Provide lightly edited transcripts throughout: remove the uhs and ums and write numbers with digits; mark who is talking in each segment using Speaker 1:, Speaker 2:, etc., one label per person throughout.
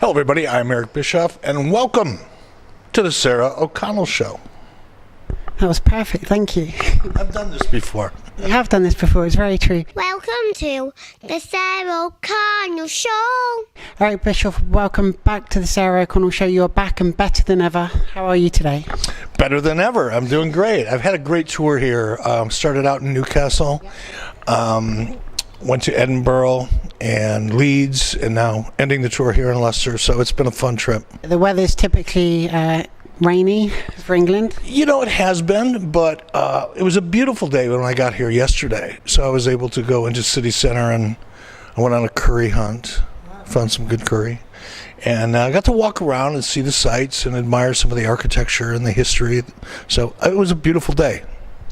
Speaker 1: Hello, everybody. I'm Eric Bischoff, and welcome to the Sarah O'Connell Show.
Speaker 2: That was perfect, thank you.
Speaker 1: I've done this before.
Speaker 2: You have done this before, it's very true.
Speaker 3: Welcome to the Sarah O'Connell Show.
Speaker 2: Eric Bischoff, welcome back to the Sarah O'Connell Show. You're back and better than ever. How are you today?
Speaker 1: Better than ever. I'm doing great. I've had a great tour here. Started out in Newcastle, went to Edinburgh and Leeds, and now ending the tour here in Leicester. So it's been a fun trip.
Speaker 2: The weather's typically rainy for England.
Speaker 1: You know, it has been, but it was a beautiful day when I got here yesterday. So I was able to go into city center, and I went on a curry hunt, found some good curry, and I got to walk around and see the sights and admire some of the architecture and the history. So it was a beautiful day.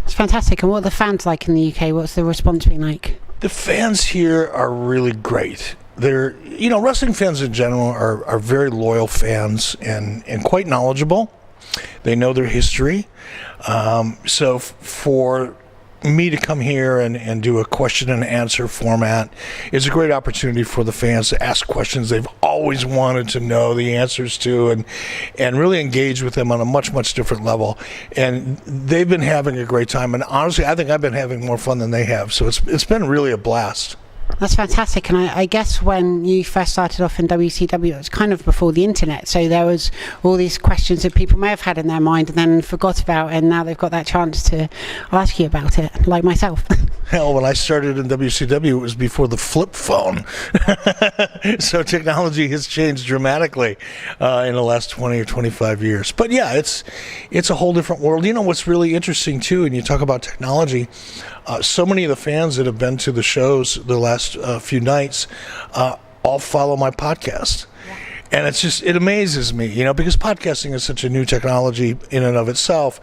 Speaker 2: It's fantastic. And what are the fans like in the UK? What's the response been like?
Speaker 1: The fans here are really great. They're, you know, wrestling fans in general are very loyal fans and quite knowledgeable. They know their history. So for me to come here and do a question and answer format is a great opportunity for the fans to ask questions they've always wanted to know the answers to, and really engage with them on a much different level. And they've been having a great time, and honestly I think I've been having more fun than they have, so it's been really a blast.
Speaker 2: That's fantastic. And I guess when you first started off in WCW, it was kind of before the internet, so there was all these questions that people may have had in their mind and then forgot about, and now they've got that chance to ask you about it, like myself.
Speaker 1: Hell, when I started in WCW, it was before the flip phone. So technology has changed dramatically in the last 20 or 25 years. But yeah, it's a whole different world. You know what's really interesting too, and you talk about technology, so many of the fans that have been to the shows the last few nights all follow my podcast. And it amazes me, you know, because podcasting is such a new technology in and of itself.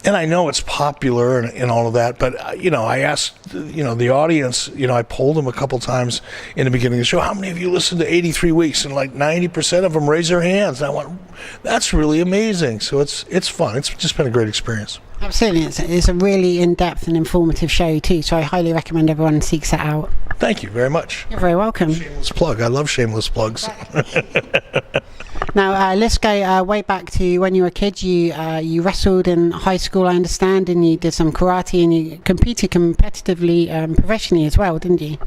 Speaker 1: And I know it's popular and all of that, but, you know, I asked, you know, the audience, you know, I polled them a couple times in the beginning of the show, how many of you listened to 83 Weeks? And like 90% of them raised their hands. And I went, that's really amazing. So it's fun. It's just been a great experience.
Speaker 2: Absolutely. It's a really in-depth and informative show too, so I highly recommend everyone seeks that out.
Speaker 1: Thank you very much.
Speaker 2: You're very welcome.
Speaker 1: Shameless plug. I love shameless plugs.
Speaker 2: Now, let's go way back to when you were a kid. You wrestled in high school, I understand, and you did some karate, and you competed competitively professionally as well, didn't you?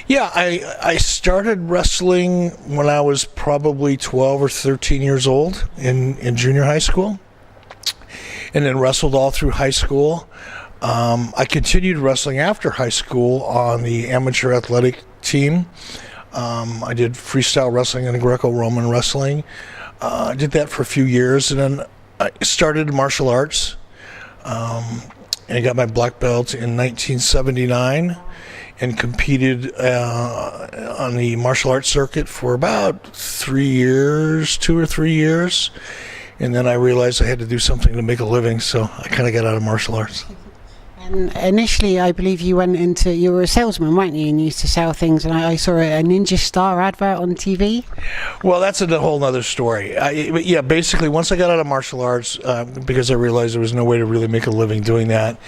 Speaker 1: Yeah, I started wrestling when I was probably 12 or 13 years old in junior high school, and then wrestled all through high school. I continued wrestling after high school on the amateur athletic team. I did freestyle wrestling and Greco-Roman wrestling. I did that for a few years, and then I started martial arts. And I got my black belt in 1979 and competed on the martial arts circuit for about 2 or 3 years. And then I realized I had to do something to make a living, so I kind of got out of martial arts.
Speaker 2: And initially, I believe you were a salesman, weren't you? And you used to sell things, and I saw a Ninja Star advert on TV.
Speaker 1: Well, that's a whole other story. But yeah, basically, once I got out of martial arts, because I realized there was no way to really make a living doing that,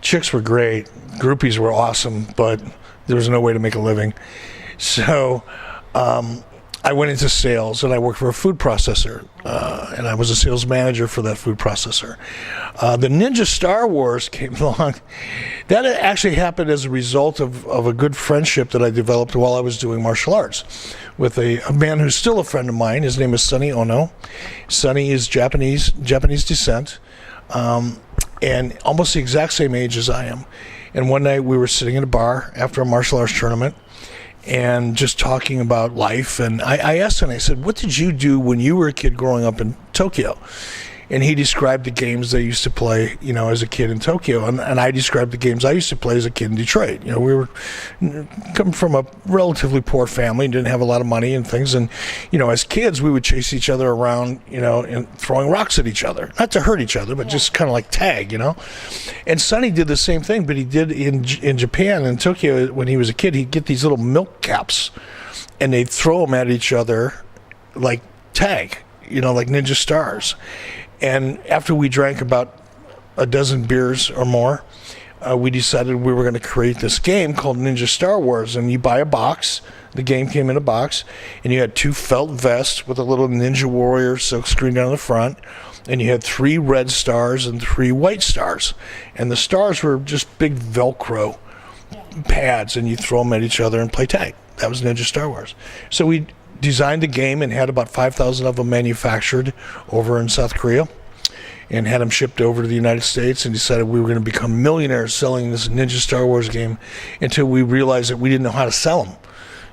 Speaker 1: chicks were great, groupies were awesome, but there was no way to make a living. So I went into sales, and I worked for a food processor, and I was a sales manager for that food processor. The Ninja Star Wars came along. That actually happened as a result of a good friendship that I developed while I was doing martial arts with a man who's still a friend of mine. His name is Sonny Ono. Sonny is Japanese descent, and almost the exact same age as I am. And one night we were sitting in a bar after a martial arts tournament, and just talking about life. And I asked him, I said, what did you do when you were a kid growing up in Tokyo? And he described the games they used to play, you know, as a kid in Tokyo. And I described the games I used to play as a kid in Detroit. You know, we were coming from a relatively poor family and didn't have a lot of money and things. And, you know, as kids, we would chase each other around, you know, and throwing rocks at each other. Not to hurt each other, but just kind of like tag, you know. And Sonny did the same thing, but he did in Japan, in Tokyo, when he was a kid, he'd get these little milk caps, and they'd throw them at each other like tag, you know, like Ninja Stars. And after we drank about a dozen beers or more, we decided we were going to create this game called Ninja Star Wars. And you buy a box. The game came in a box, and you had 2 felt vests with a little Ninja Warrior silkscreen down the front, and you had 3 red stars and 3 white stars. And the stars were just big Velcro pads, and you throw them at each other and play tag. That was Ninja Star Wars. So we designed the game and had about 5,000 of them manufactured over in South Korea, and had them shipped over to the United States, and decided we were going to become millionaires selling this Ninja Star Wars game, until we realized that we didn't know how to sell them.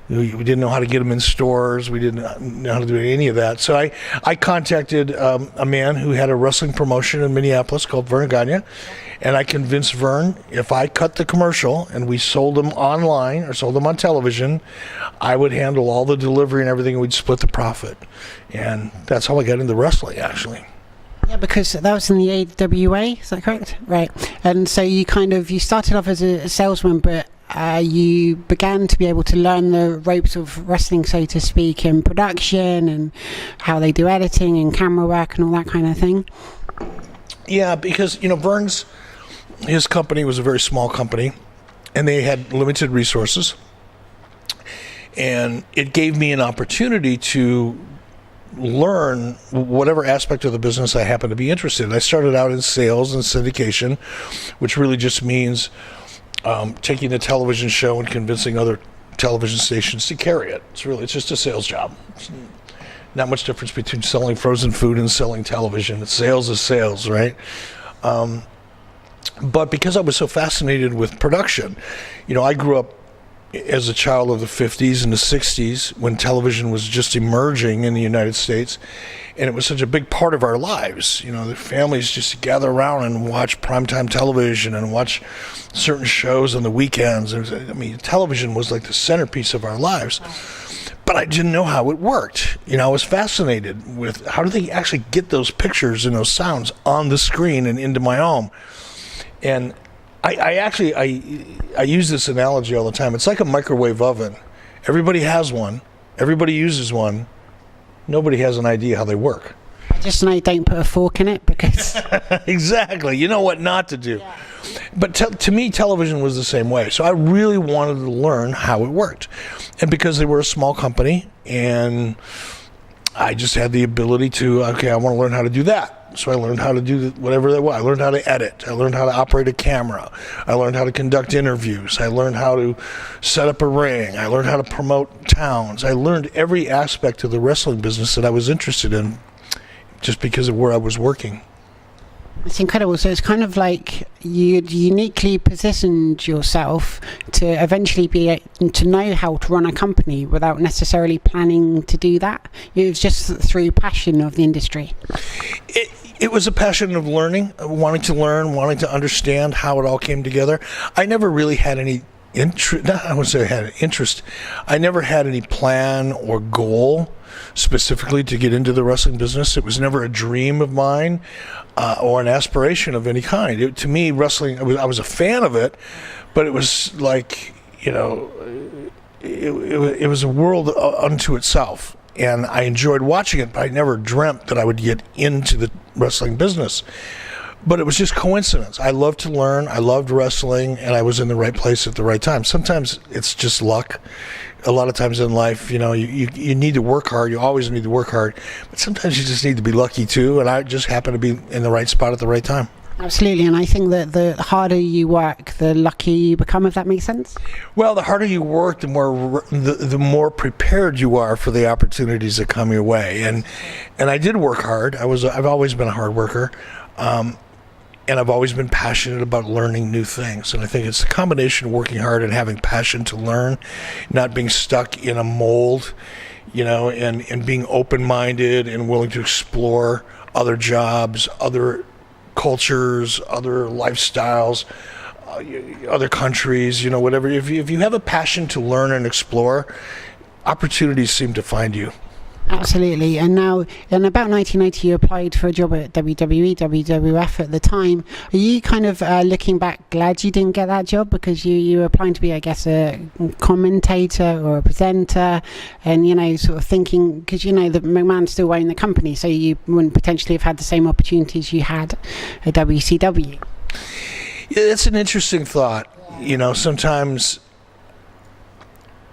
Speaker 1: We didn't know how to get them in stores. We didn't know how to do any of that. So I contacted a man who had a wrestling promotion in Minneapolis called Vern Gagne, and I convinced Vern if I cut the commercial and we sold them online or sold them on television, I would handle all the delivery and everything, and we'd split the profit. And that's how I got into wrestling, actually.
Speaker 2: Yeah, because that was in the AWA, is that correct? Right. And so you started off as a salesman, but you began to be able to learn the ropes of wrestling, so to speak, in production and how they do editing and camera work and all that kind of thing.
Speaker 1: Yeah, because, Vern's, his company was a very small company, and they had limited resources. And it gave me an opportunity to learn whatever aspect of the business I happened to be interested in. I started out in sales and syndication, which really just means taking a television show and convincing other television stations to carry it. It's just a sales job. It's not much difference between selling frozen food and selling television. Sales is sales, right? But because I was so fascinated with production, I grew up as a child of the 50s and the 60s when television was just emerging in the United States, and it was such a big part of our lives. The families just gather around and watch primetime television and watch certain shows on the weekends. Television was like the centerpiece of our lives. But I didn't know how it worked. I was fascinated with how do they actually get those pictures and those sounds on the screen and into my home. And I use this analogy all the time. It's like a microwave oven. Everybody has one. Everybody uses one. Nobody has an idea how they work.
Speaker 2: I just know don't put a fork in it because...
Speaker 1: Exactly. You know what not to do. Yeah. But to me, television was the same way. So I really wanted to learn how it worked. And because they were a small company, and I just had the ability to, I want to learn how to do that. So I learned how to do whatever that was. I learned how to edit. I learned how to operate a camera. I learned how to conduct interviews. I learned how to set up a ring. I learned how to promote towns. I learned every aspect of the wrestling business that I was interested in just because of where I was working.
Speaker 2: It's incredible. So it's kind of like you'd uniquely positioned yourself to eventually be to know how to run a company without necessarily planning to do that. It was just through passion of the industry.
Speaker 1: It was a passion of learning, wanting to learn, wanting to understand how it all came together. I never really had any interest. I wouldn't say I had an interest. I never had any plan or goal specifically to get into the wrestling business. It was never a dream of mine or an aspiration of any kind. To me, wrestling, I was a fan of it, but it was like, it was a world unto itself. And I enjoyed watching it, but I never dreamt that I would get into the wrestling business. But it was just coincidence. I loved to learn. I loved wrestling, and I was in the right place at the right time. Sometimes it's just luck. A lot of times in life, you need to work hard. You always need to work hard. But sometimes you just need to be lucky, too. And I just happened to be in the right spot at the right time.
Speaker 2: Absolutely, and I think that the harder you work, the luckier you become, if that makes sense.
Speaker 1: Well, the harder you work, the more prepared you are for the opportunities that come your way. And I did work hard. I've always been a hard worker, and I've always been passionate about learning new things. And I think it's a combination of working hard and having passion to learn, not being stuck in a mold, and being open-minded and willing to explore other jobs, other cultures, other lifestyles, other countries, whatever. If you have a passion to learn and explore, opportunities seem to find you.
Speaker 2: Absolutely. And now, in about 1990, you applied for a job at WWE, WWF at the time. Are you kind of looking back glad you didn't get that job because you were applying to be, I guess, a commentator or a presenter, and sort of thinking because that McMahon still owned the company, so you wouldn't potentially have had the same opportunities you had at WCW?
Speaker 1: It's an interesting thought. You know, sometimes,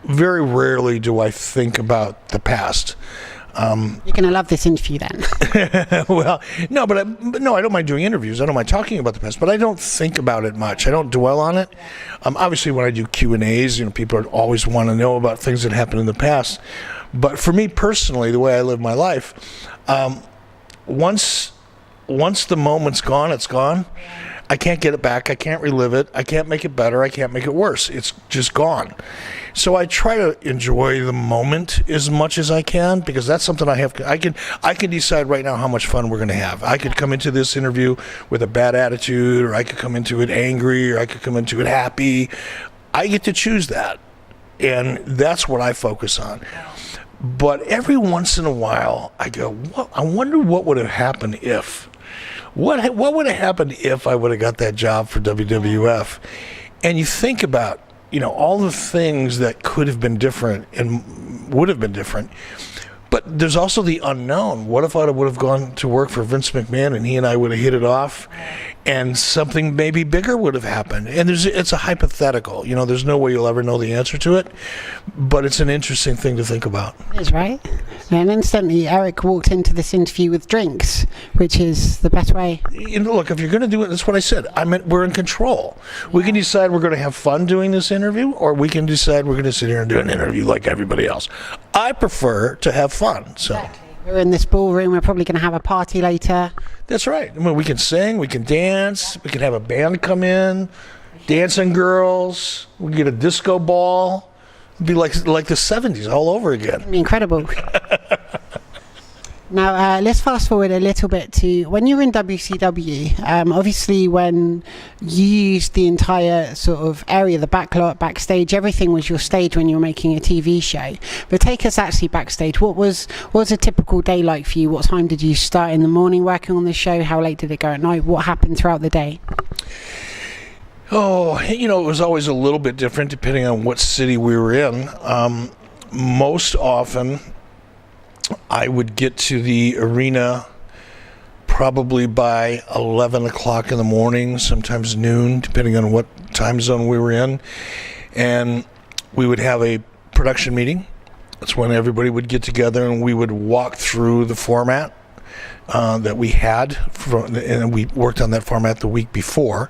Speaker 1: very rarely do I think about the past.
Speaker 2: You're going to love this interview then.
Speaker 1: Well, no, but I don't mind doing interviews. I don't mind talking about the past, but I don't think about it much. I don't dwell on it. Obviously, when I do Q&As, you know, people always want to know about things that happened in the past. But for me personally, the way I live my life, once the moment's gone, it's gone. I can't get it back. I can't relive it. I can't make it better. I can't make it worse. It's just gone. So I try to enjoy the moment as much as I can, because that's something I have. I can decide right now how much fun we're going to have. I could come into this interview with a bad attitude, or I could come into it angry, or I could come into it happy. I get to choose that, and that's what I focus on. But every once in a while, I go, I wonder what would have happened if. What would have happened if I would have got that job for WWF? And you think about, you know, all the things that could have been different and would have been different. But there's also the unknown. What if I would have gone to work for Vince McMahon and he and I would have hit it off, and something maybe bigger would have happened? And it's a hypothetical. You know, there's no way you'll ever know the answer to it, but it's an interesting thing to think about.
Speaker 2: It is, right? And instantly, Eric walked into this interview with drinks, which is the best way.
Speaker 1: You know, look, if you're going to do it, that's what I said. We're in control. We can decide we're going to have fun doing this interview, or we can decide we're going to sit here and do an interview like everybody else. I prefer to have fun. So
Speaker 2: we're in this ballroom. We're probably going to have a party later.
Speaker 1: That's right. I mean, we can sing, we can dance, we can have a band come in, dancing girls. We can get a disco ball. It'd be like the 70s all over again.
Speaker 2: It'd be incredible. Now, let's fast forward a little bit to when you were in WCW. Obviously, when you used the entire sort of area, the backlot, backstage, everything was your stage when you were making a TV show. But take us actually backstage. What was a typical day like for you? What time did you start in the morning working on the show? How late did it go at night? What happened throughout the day?
Speaker 1: Oh, you know, it was always a little bit different depending on what city we were in. Most often, I would get to the arena probably by 11 o'clock in the morning, sometimes noon, depending on what time zone we were in. And we would have a production meeting. That's when everybody would get together and we would walk through the format that we had, and we worked on that format the week before.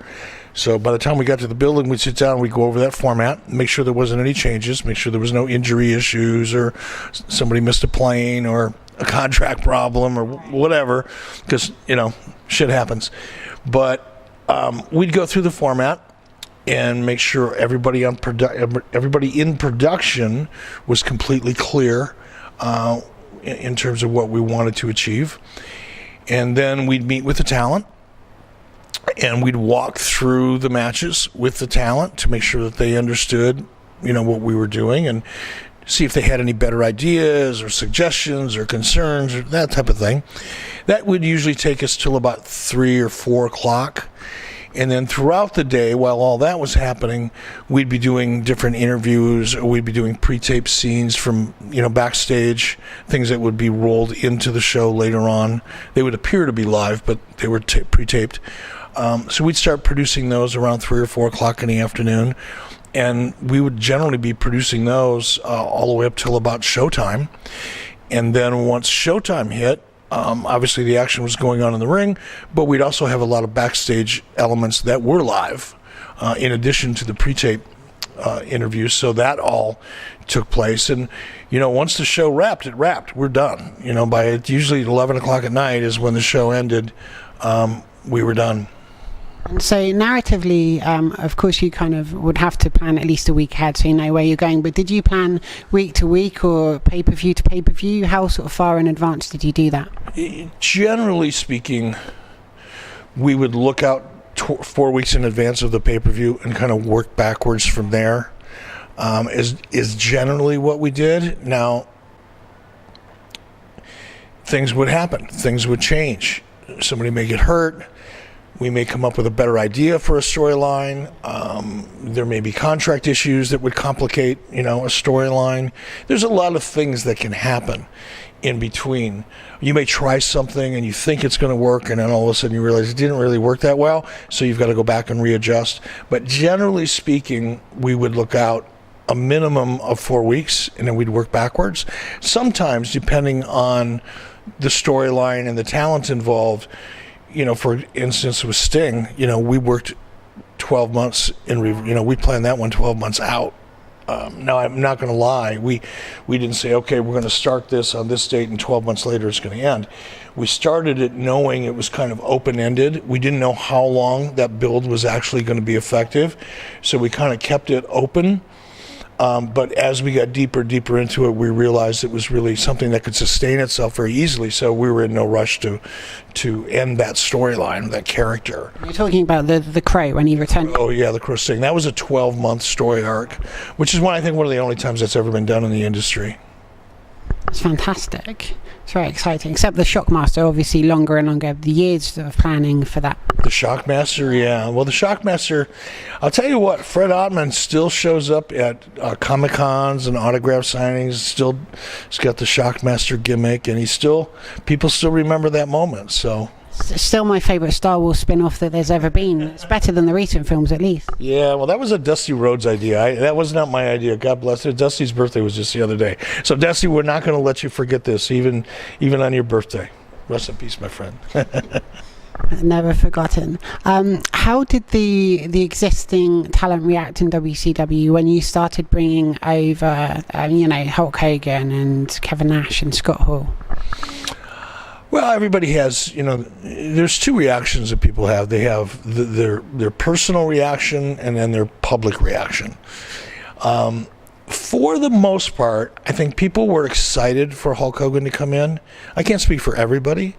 Speaker 1: So by the time we got to the building, we'd sit down and we'd go over that format, make sure there wasn't any changes, make sure there was no injury issues or somebody missed a plane or a contract problem or whatever, because, you know, shit happens. But we'd go through the format and make sure everybody in production was completely clear in terms of what we wanted to achieve. And then we'd meet with the talent. And we'd walk through the matches with the talent to make sure that they understood, you know, what we were doing, and see if they had any better ideas or suggestions or concerns or that type of thing. That would usually take us till about 3 or 4 o'clock. And then throughout the day, while all that was happening, we'd be doing different interviews, or we'd be doing pre-taped scenes from, you know, backstage, things that would be rolled into the show later on. They would appear to be live, but they were pre-taped. So we'd start producing those around 3 or 4 o'clock in the afternoon, and we would generally be producing those all the way up till about showtime. And then once showtime hit, obviously the action was going on in the ring, but we'd also have a lot of backstage elements that were live, in addition to the pre-tape interviews. So that all took place. And, you know, once the show wrapped, it wrapped. We're done. You know, by usually 11 o'clock at night is when the show ended. We were done.
Speaker 2: And so narratively, of course, you kind of would have to plan at least a week ahead so you know where you're going. But did you plan week to week or pay-per-view to pay-per-view? How sort of far in advance did you do that?
Speaker 1: Generally speaking, we would look out 4 weeks in advance of the pay-per-view and kind of work backwards from there. Is generally what we did. Now, things would happen. Things would change. Somebody may get hurt. We may come up with a better idea for a storyline. There may be contract issues that would complicate, a storyline. There's a lot of things that can happen in between. You may try something and you think it's going to work, and then all of a sudden you realize it didn't really work that well, so you've got to go back and readjust. But generally speaking, we would look out a minimum of 4 weeks, and then we'd work backwards. Sometimes, depending on the storyline and the talent involved, for instance, with Sting, we worked 12 months we planned that one 12 months out. Now, I'm not going to lie. We didn't say, okay, we're going to start this on this date and 12 months later it's going to end. We started it knowing it was kind of open-ended. We didn't know how long that build was actually going to be effective, so we kind of kept it open. But as we got deeper into it, we realized it was really something that could sustain itself very easily. So we were in no rush to end that storyline, that character.
Speaker 2: You're talking about the Crow when he returned.
Speaker 1: Oh yeah, the Crow Sting. That was a 12-month story arc, which is one of the only times that's ever been done in the industry.
Speaker 2: It's fantastic. It's very exciting. Except the Shockmaster, obviously longer and longer. The years of planning for that.
Speaker 1: The Shockmaster, yeah. Well, the Shockmaster, I'll tell you what, Fred Ottman still shows up at Comic-Cons and autograph signings. He's got the Shockmaster gimmick, and people still remember that moment, so.
Speaker 2: It's still my favourite Star Wars spin-off that there's ever been. It's better than the recent films, at least.
Speaker 1: Yeah, well, that was a Dusty Rhodes idea. That was not my idea. God bless her. Dusty's birthday was just the other day. So, Dusty, we're not going to let you forget this, even on your birthday. Rest in peace, my friend.
Speaker 2: Never forgotten. How did the existing talent react in WCW when you started bringing over, Hulk Hogan and Kevin Nash and Scott Hall?
Speaker 1: Well, everybody has, there's two reactions that people have. They have their personal reaction and then their public reaction. For the most part, I think people were excited for Hulk Hogan to come in. I can't speak for everybody,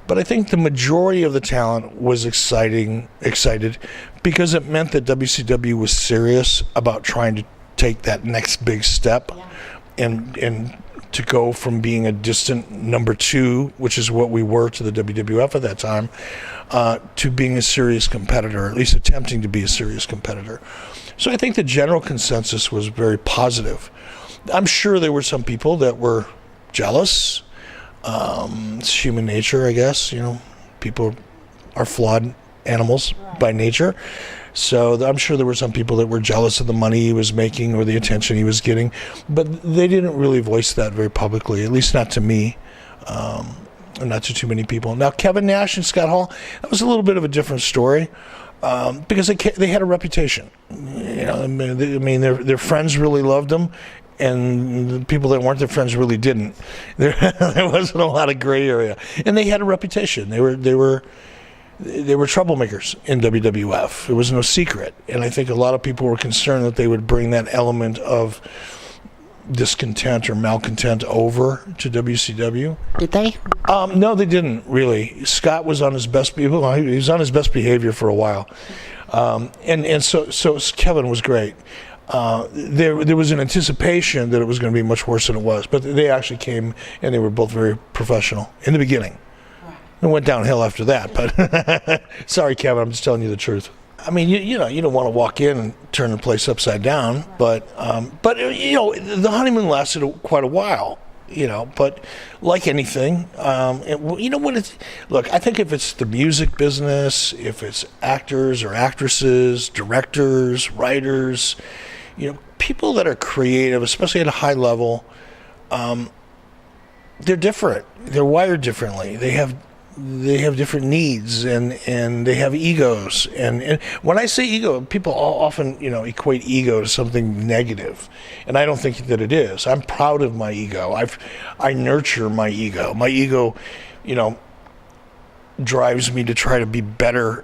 Speaker 1: but I think the majority of the talent was excited because it meant that WCW was serious about trying to take that next big step and to go from being a distant number two, which is what we were to the WWF at that time, to being a serious competitor, or at least attempting to be a serious competitor. So I think the general consensus was very positive. I'm sure there were some people that were jealous. It's human nature, I guess. People are flawed animals by nature. So I'm sure there were some people that were jealous of the money he was making or the attention he was getting, but they didn't really voice that very publicly, at least not to me, and not to too many people. Now, Kevin Nash and Scott Hall, that was a little bit of a different story because they had a reputation. Their friends really loved them, and the people that weren't their friends really didn't. There wasn't a lot of gray area, and they had a reputation. They were troublemakers in WWF. It was no secret. And I think a lot of people were concerned that they would bring that element of discontent or malcontent over to WCW.
Speaker 2: Did they?
Speaker 1: No, they didn't really. Scott was on his best he was on his best behavior for a while. And so Kevin was great. There was an anticipation that it was going to be much worse than it was, but they actually came and they were both very professional in the beginning. It went downhill after that, but sorry, Kevin, I'm just telling you the truth. I mean, you don't want to walk in and turn the place upside down, but the honeymoon lasted quite a while, but like anything, look, I think if it's the music business, if it's actors or actresses, directors, writers, people that are creative, especially at a high level, they're different. They're wired differently. They have different needs and they have egos. And when I say ego, people often, equate ego to something negative. And I don't think that it is. I'm proud of my ego. I nurture my ego. My ego, drives me to try to be better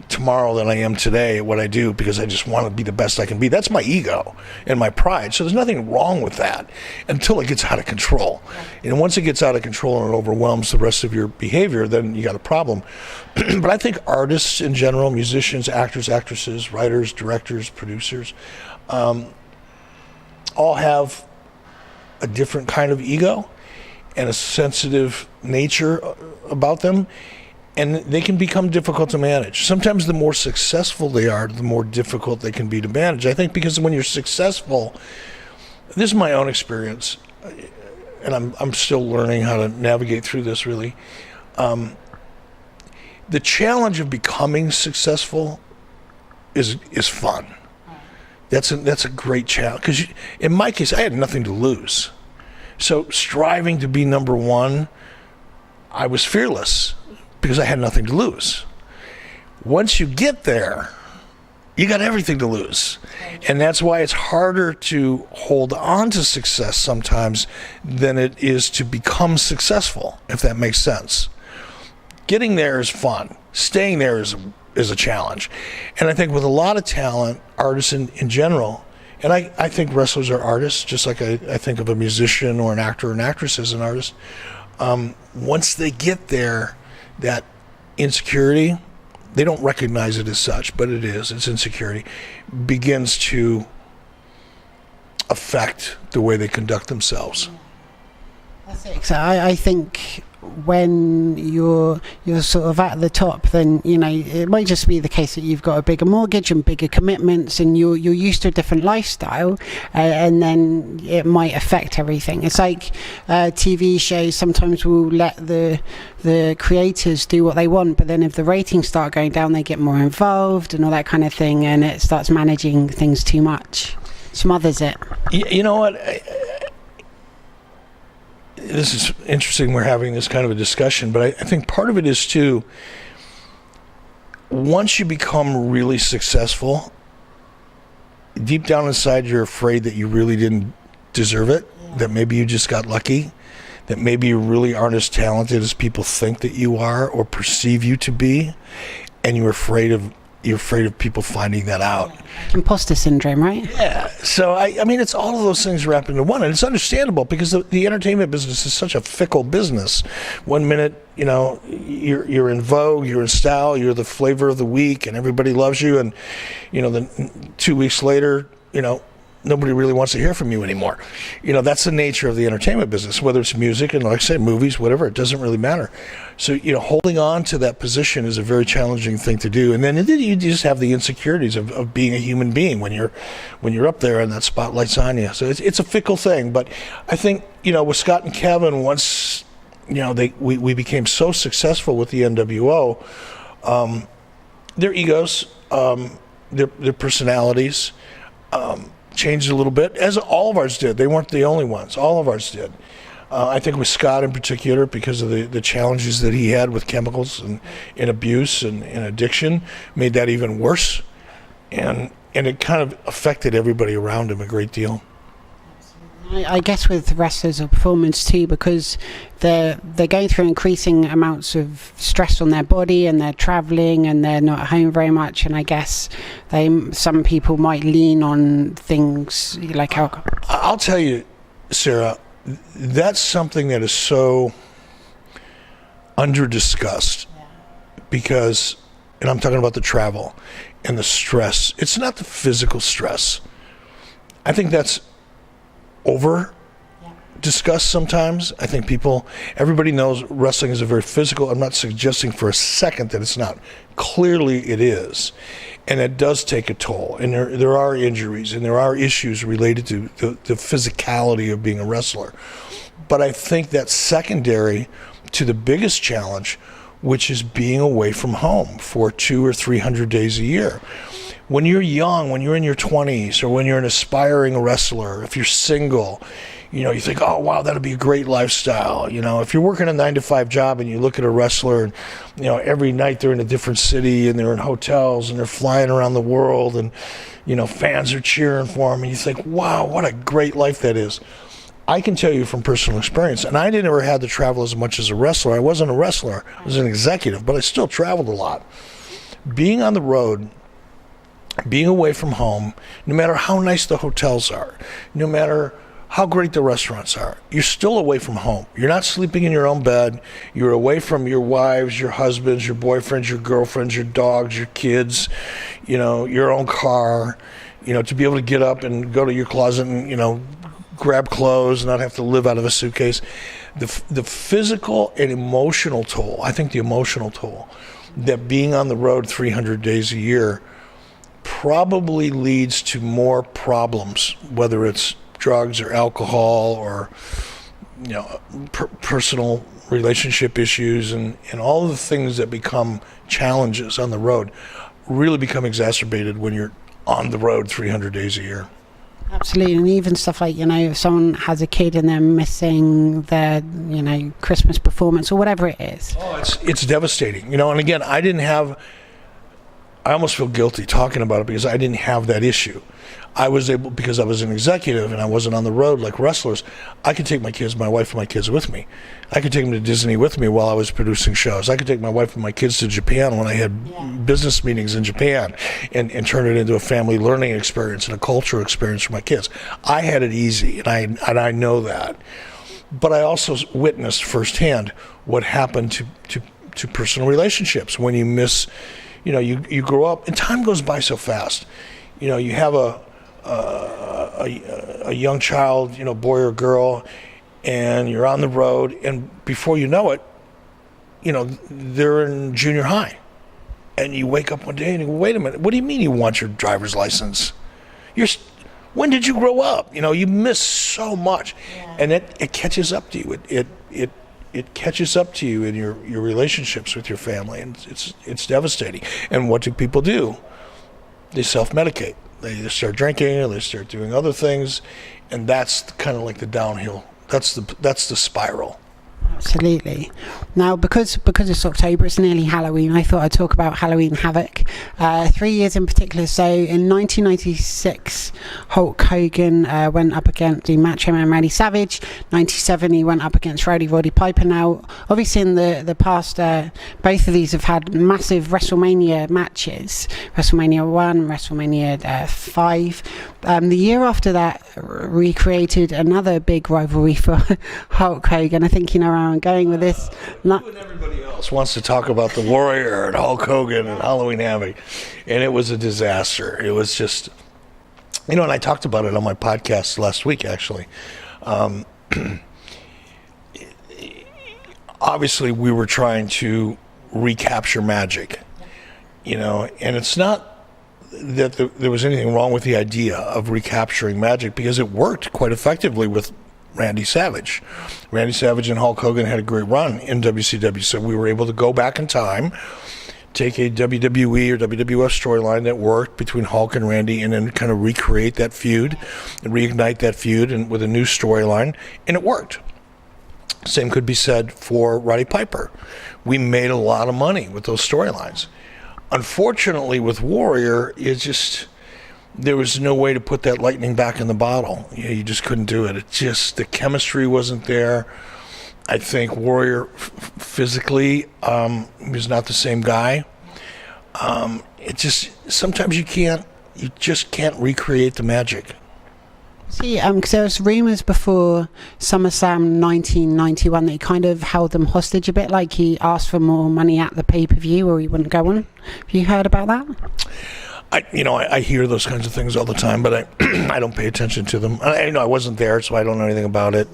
Speaker 1: tomorrow than I am today at what I do because I just want to be the best I can be. That's my ego and my pride. So there's nothing wrong with that until it gets out of control. And once it gets out of control and it overwhelms the rest of your behavior, then you got a problem. But I think artists in general, musicians, actors, actresses, writers, directors, producers, all have a different kind of ego and a sensitive nature about them. and they can become difficult to manage. Sometimes the more successful they are, the more difficult they can be to manage. I think because when you're successful, this is my own experience, and I'm still learning how to navigate through this, really. The challenge of becoming successful is fun. That's a great challenge, because in my case, I had nothing to lose. So striving to be number one, I was fearless because I had nothing to lose. Once you get there, you got everything to lose. And that's why it's harder to hold on to success sometimes than it is to become successful, if that makes sense. Getting there is fun. Staying there is a challenge. And I think with a lot of talent, artists in general, and I think wrestlers are artists, just like I think of a musician or an actor or an actress as an artist. Once they get there, that insecurity, they don't recognize it as such, but it's insecurity, begins to affect the way they conduct themselves.
Speaker 2: That's it. So I think when you're sort of at the top, then it might just be the case that you've got a bigger mortgage and bigger commitments, and you're used to a different lifestyle, and then it might affect everything. It's like TV shows sometimes will let the creators do what they want, but then if the ratings start going down, they get more involved and all that kind of thing, and it starts managing things too much, smothers it.
Speaker 1: You know what? This is interesting, we're having this kind of a discussion, but I think part of it is too, once you become really successful, deep down inside you're afraid that you really didn't deserve it, that maybe you just got lucky, that maybe you really aren't as talented as people think that you are or perceive you to be, and you're afraid of people finding that out.
Speaker 2: Imposter syndrome, right?
Speaker 1: Yeah. So I mean, it's all of those things wrapped into one, and it's understandable because the entertainment business is such a fickle business. 1 minute, you're in vogue, you're in style, you're the flavor of the week, and everybody loves you, and then 2 weeks later, nobody really wants to hear from you anymore. That's the nature of the entertainment business, whether it's music and, like I say, movies, whatever, it doesn't really matter. So, holding on to that position is a very challenging thing to do. And then you just have the insecurities of being a human being when you're up there and that spotlight's on you. So it's a fickle thing. But I think, with Scott and Kevin, once, we became so successful with the NWO, their egos, their personalities, changed a little bit, as all of ours did. They weren't the only ones. All of ours did. I think with Scott in particular, because of the challenges that he had with chemicals and abuse and addiction, made that even worse. And it kind of affected everybody around him a great deal.
Speaker 2: I guess with wrestlers or performers too, because they're going through increasing amounts of stress on their body, and they're traveling and they're not at home very much, and I guess some people might lean on things like alcohol.
Speaker 1: I'll tell you, Sarah, that's something that is so under-discussed, because, and I'm talking about the travel and the stress, it's not the physical stress. I think that's over discussed sometimes. I think everybody knows wrestling is a very physical. I'm not suggesting for a second that it's not. Clearly it is. And it does take a toll. And there are injuries and there are issues related to the physicality of being a wrestler. But I think that's secondary to the biggest challenge, which is being away from home for 200 or 300 days a year. When you're young, when you're in your 20s, or when you're an aspiring wrestler, if you're single, you think, oh, wow, that'd be a great lifestyle. If you're working a 9-to-5 job and you look at a wrestler and, every night they're in a different city and they're in hotels and they're flying around the world and, fans are cheering for them, and you think, wow, what a great life that is. I can tell you from personal experience, and I never had to travel as much as a wrestler. I wasn't a wrestler. I was an executive, but I still traveled a lot. Being on the road, being away from home, no matter how nice the hotels are, no matter how great the restaurants are, you're still away from home. You're not sleeping in your own bed. You're away from your wives, your husbands, your boyfriends, your girlfriends, your dogs, your kids, your own car, to be able to get up and go to your closet and, grab clothes, not have to live out of a suitcase. The physical and emotional toll, I think the emotional toll, that being on the road 300 days a year probably leads to more problems, whether it's drugs or alcohol or personal relationship issues and all of the things that become challenges on the road really become exacerbated when you're on the road 300 days a year.
Speaker 2: Absolutely, and even stuff like, if someone has a kid and they're missing their, Christmas performance or whatever it is.
Speaker 1: Oh, it's devastating, and again, I almost feel guilty talking about it because I didn't have that issue. I was able, because I was an executive and I wasn't on the road like wrestlers, I could take my wife and my kids with me. I could take them to Disney with me while I was producing shows. I could take my wife and my kids to Japan when I had business meetings in Japan and turn it into a family learning experience and a cultural experience for my kids. I had it easy, and I know that. But I also witnessed firsthand what happened to personal relationships when you miss, you grow up and time goes by so fast. You have a young child, boy or girl, and you're on the road, and before you know it, they're in junior high, and you wake up one day and you go, wait a minute, what do you mean you want your driver's license? When did you grow up? You miss so much, and it catches up to you. It catches up to you in your relationships with your family, and it's devastating. And what do people do? They self-medicate. They either start drinking or they start doing other things, and that's kind of like the downhill. That's the spiral.
Speaker 2: Absolutely. Now, because it's October, it's nearly Halloween, I thought I'd talk about Halloween Havoc. 3 years in particular. So in 1996, Hulk Hogan went up against the Macho Man Randy Savage. 97, he went up against Roddy Piper. Now, obviously in the past, both of these have had massive WrestleMania matches. WrestleMania 1, WrestleMania 5. The year after that, recreated another big rivalry for Hulk Hogan. I think you know where I'm going with this.
Speaker 1: You and everybody else wants to talk about the Warrior and Hulk Hogan and Halloween Havoc, and it was a disaster. It was just, and I talked about it on my podcast last week, actually. Obviously, we were trying to recapture magic, and it's not that there was anything wrong with the idea of recapturing magic, because it worked quite effectively with Randy Savage. Randy Savage and Hulk Hogan had a great run in WCW, so we were able to go back in time, take a WWE or WWF storyline that worked between Hulk and Randy, and then kind of recreate that feud and reignite that feud and with a new storyline, and it worked. Same could be said for Roddy Piper. We made a lot of money with those storylines. Unfortunately, with Warrior, there was no way to put that lightning back in the bottle. You just couldn't do it. The chemistry wasn't there. I think Warrior physically was not the same guy. Sometimes you just can't recreate the magic.
Speaker 2: See, because there was rumours before SummerSlam 1991 that he kind of held them hostage a bit, like he asked for more money at the pay-per-view or he wouldn't go on. Have you heard about that?
Speaker 1: I hear those kinds of things all the time, but I don't pay attention to them. I wasn't there, so I don't know anything about it.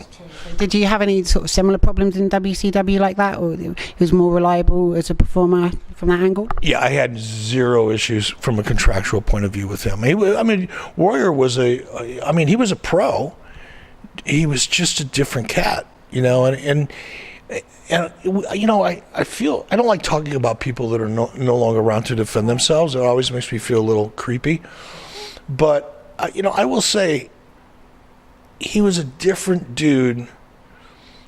Speaker 2: Did you have any sort of similar problems in WCW like that, or he was more reliable as a performer from that angle? Yeah,
Speaker 1: I had zero issues from a contractual point of view with him. Warrior was he was a pro. He was just a different cat, and I feel, I don't like talking about people that are no longer around to defend themselves. It always makes me feel a little creepy. But, I will say he was a different dude,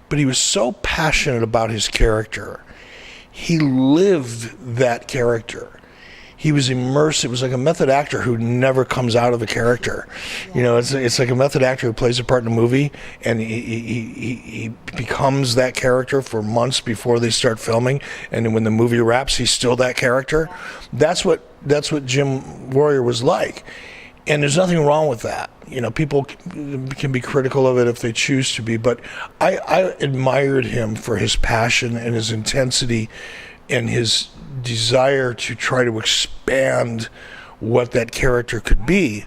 Speaker 1: but he was so passionate about his character. He lived that character. He was immersed. It was like a method actor who never comes out of a character. It's like a method actor who plays a part in a movie, and he becomes that character for months before they start filming, and then when the movie wraps, he's still that character. That's what Jim Warrior was like, and there's nothing wrong with that. People can be critical of it if they choose to be, but I admired him for his passion and his intensity and his desire to try to expand what that character could be.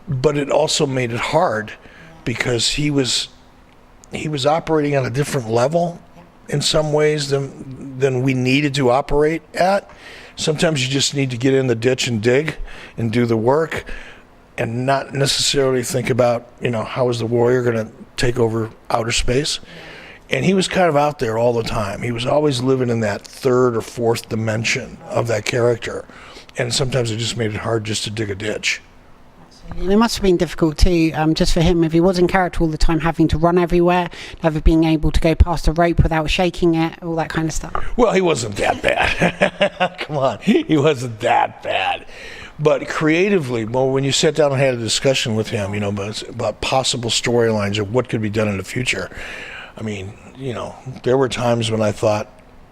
Speaker 1: But it also made it hard because he was operating on a different level in some ways than we needed to operate at. Sometimes you just need to get in the ditch and dig and do the work and not necessarily think about, how is the Warrior going to take over outer space. And he was kind of out there all the time. He was always living in that third or fourth dimension of that character. And sometimes it just made it hard just to dig a ditch.
Speaker 2: It must have been difficult too, just for him, if he was in character all the time, having to run everywhere, never being able to go past a rope without shaking it, all that kind of stuff.
Speaker 1: Well, he wasn't that bad. Come on, he wasn't that bad. But creatively, when you sat down and had a discussion with him, about possible storylines of what could be done in the future, I mean, there were times when I thought,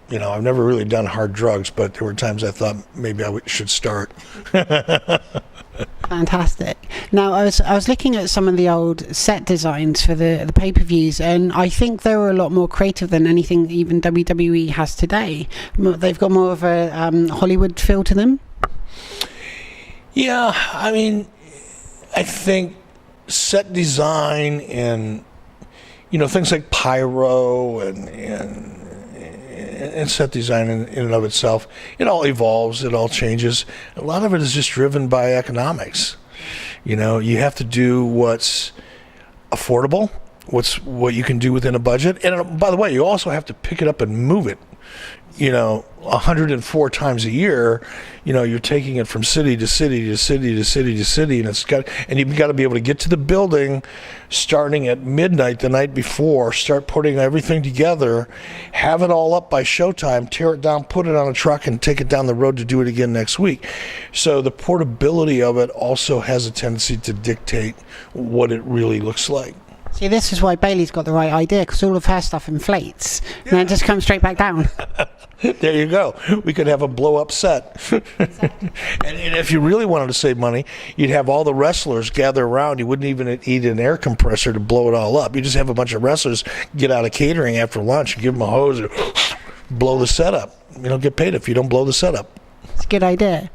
Speaker 1: I've never really done hard drugs, but there were times I thought maybe I should start.
Speaker 2: Fantastic. Now, I was looking at some of the old set designs for the pay-per-views, and I think they were a lot more creative than anything that even WWE has today. They've got more of a Hollywood feel to them.
Speaker 1: Yeah, I mean, I think set design and things like pyro and set design in and of itself, it all evolves, it all changes. A lot of it is just driven by economics. You have to do what's affordable, what you can do within a budget. And by the way, you also have to pick it up and move it. 104 times a year, you're taking it from city to city to city to city to city, and you've got to be able to get to the building starting at midnight the night before, start putting everything together, have it all up by showtime, tear it down, put it on a truck, and take it down the road to do it again next week. So the portability of it also has a tendency to dictate what it really looks like.
Speaker 2: See, this is why Bailey's got the right idea, because all of her stuff inflates, and then it just comes straight back down.
Speaker 1: There you go. We could have a blow-up set.
Speaker 2: Exactly.
Speaker 1: And if you really wanted to save money, you'd have all the wrestlers gather around. You wouldn't even need an air compressor to blow it all up. You just have a bunch of wrestlers get out of catering after lunch and give them a hose and blow the set up. You don't get paid if you don't blow the set up.
Speaker 2: It's a good idea.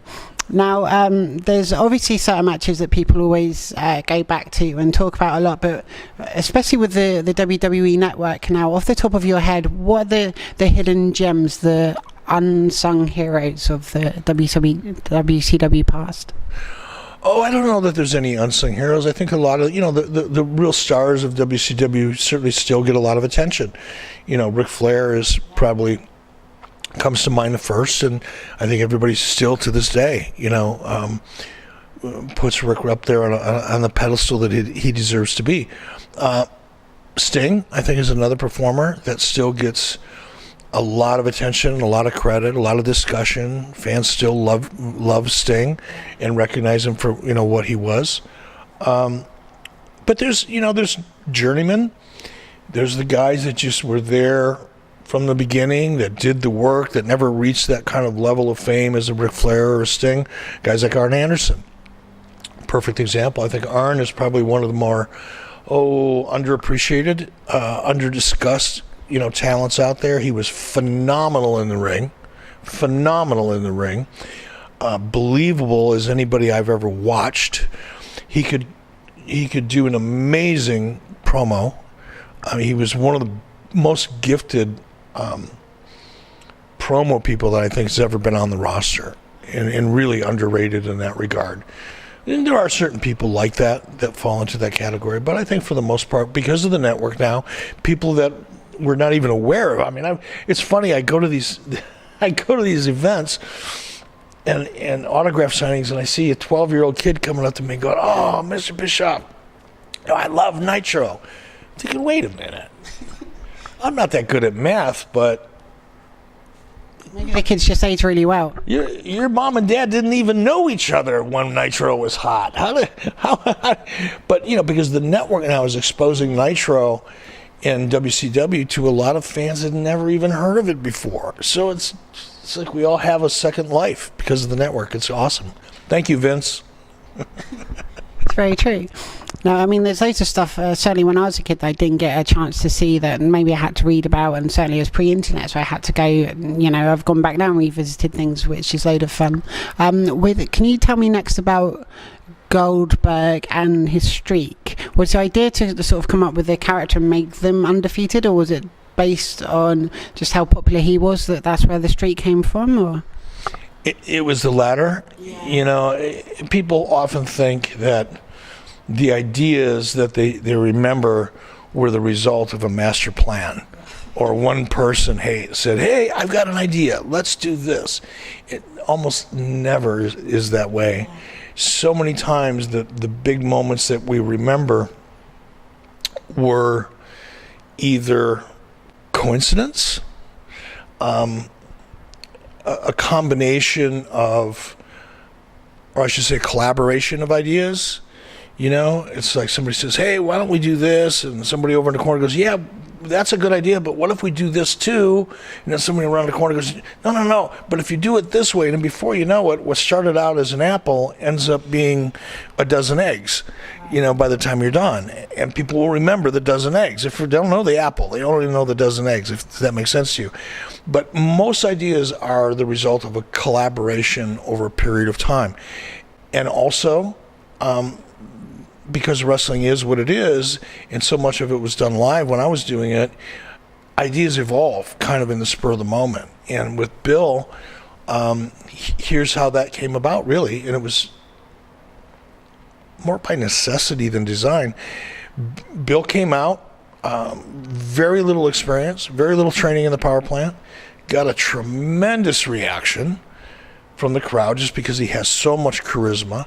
Speaker 2: Now, there's obviously certain matches that people always go back to and talk about a lot, but especially with the WWE Network now, off the top of your head, what are the hidden gems, the unsung heroes of the WCW past?
Speaker 1: Oh, I don't know that there's any unsung heroes. I think a lot of, the real stars of WCW certainly still get a lot of attention. Ric Flair is probably comes to mind the first, and I think everybody still to this day, puts Rick up there on the pedestal that he deserves to be. Sting, I think, is another performer that still gets a lot of attention, a lot of credit, a lot of discussion. Fans still love Sting and recognize him for what he was. But there's journeymen. There's the guys that just were there from the beginning, that did the work, that never reached that kind of level of fame as a Ric Flair or a Sting. Guys like Arn Anderson. Perfect example. I think Arn is probably one of the more underappreciated, under-discussed, talents out there. He was phenomenal in the ring. Believable as anybody I've ever watched. He could do an amazing promo. I mean, he was one of the most gifted promo people that I think has ever been on the roster, and really underrated in that regard. And there are certain people like that fall into that category, but I think for the most part, because of the network now, people that we're not even aware of. I mean, it's funny. I go to these events and autograph signings, and I see a 12-year-old kid coming up to me going, "Oh, Mr. Bischoff, I love Nitro." I'm thinking, wait a minute. I'm not that good at math, but
Speaker 2: maybe the kids just age really well.
Speaker 1: Your mom and dad didn't even know each other when Nitro was hot. But because the network now is exposing Nitro and WCW to a lot of fans that had never even heard of it before. So it's like we all have a second life because of the network. It's awesome. Thank you, Vince.
Speaker 2: It's very true. No, I mean, there's loads of stuff, certainly when I was a kid, that I didn't get a chance to see, that maybe I had to read about, and certainly it was pre-internet, so I had to go, I've gone back now and revisited things, which is a load of fun. Can you tell me next about Goldberg and his streak? Was the idea to sort of come up with a character and make them undefeated, or was it based on just how popular he was, that's where the streak came from? Or
Speaker 1: it was the latter. People often think that the ideas that they remember were the result of a master plan, or one person said, hey, I've got an idea, let's do this. It almost never is that way. So many times the big moments that we remember were either coincidence, a combination of, or I should say collaboration of ideas. It's like somebody says, hey, why don't we do this? And somebody over in the corner goes, yeah, that's a good idea, but what if we do this too? And then somebody around the corner goes, no, but if you do it this way, and before you know it, what started out as an apple ends up being a dozen eggs, by the time you're done. And people will remember the dozen eggs. If they don't know the apple, they only know the dozen eggs, if that makes sense to you. But most ideas are the result of a collaboration over a period of time. And also, because wrestling is what it is, and so much of it was done live when I was doing it, ideas evolve kind of in the spur of the moment. And with Bill, here's how that came about, really. And it was more by necessity than design. Bill came out, very little experience, very little training in the power plant, got a tremendous reaction from the crowd just because he has so much charisma.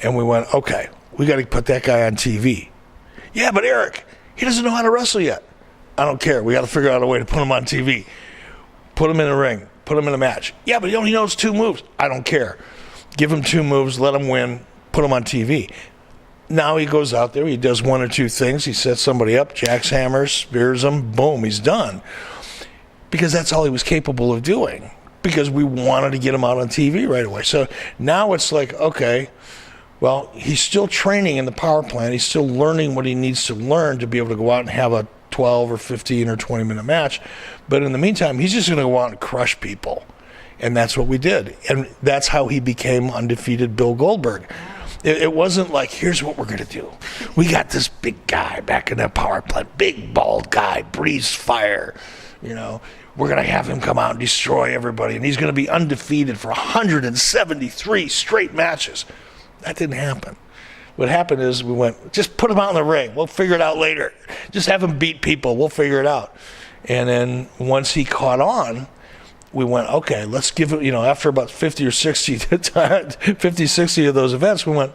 Speaker 1: And we went, okay, we got to put that guy on TV. Yeah, but Eric, he doesn't know how to wrestle yet. I don't care. We got to figure out a way to put him on TV. Put him in a ring. Put him in a match. Yeah, but he only knows 2 moves. I don't care. Give him 2 moves. Let him win. Put him on TV. Now he goes out there. He does 1 or 2 things. He sets somebody up, jacks hammers, spears him. Boom, he's done. Because that's all he was capable of doing. Because we wanted to get him out on TV right away. So now it's like, okay, well, he's still training in the power plant. He's still learning what he needs to learn to be able to go out and have a 12 or 15 or 20-minute match. But in the meantime, he's just going to go out and crush people. And that's what we did. And that's how he became undefeated Bill Goldberg. It wasn't like, here's what we're going to do. We got this big guy back in that power plant, big bald guy, breathes fire. We're going to have him come out and destroy everybody. And he's going to be undefeated for 173 straight matches. That didn't happen. What happened is we went, just put him out in the ring. We'll figure it out later. Just have him beat people. We'll figure it out. And then once he caught on, we went, okay, let's give it, after about 50 or 60 of those events, we went,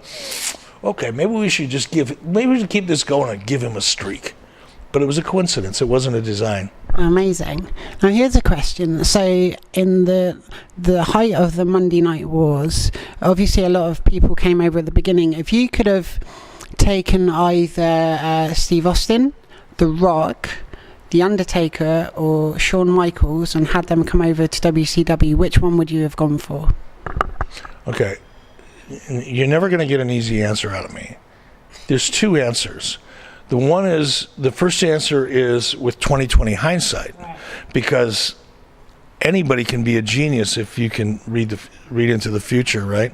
Speaker 1: okay, maybe we should keep this going and give him a streak. But it was a coincidence. It wasn't a design.
Speaker 2: Amazing. Now here's a question. So in the height of the Monday Night Wars, obviously a lot of people came over at the beginning. If you could have taken either Steve Austin, The Rock, The Undertaker, or Shawn Michaels and had them come over to WCW, which one would you have gone for?
Speaker 1: Okay. You're never going to get an easy answer out of me. There's 2 answers. The first answer is with 20/20 hindsight, because anybody can be a genius if you can read into the future, right?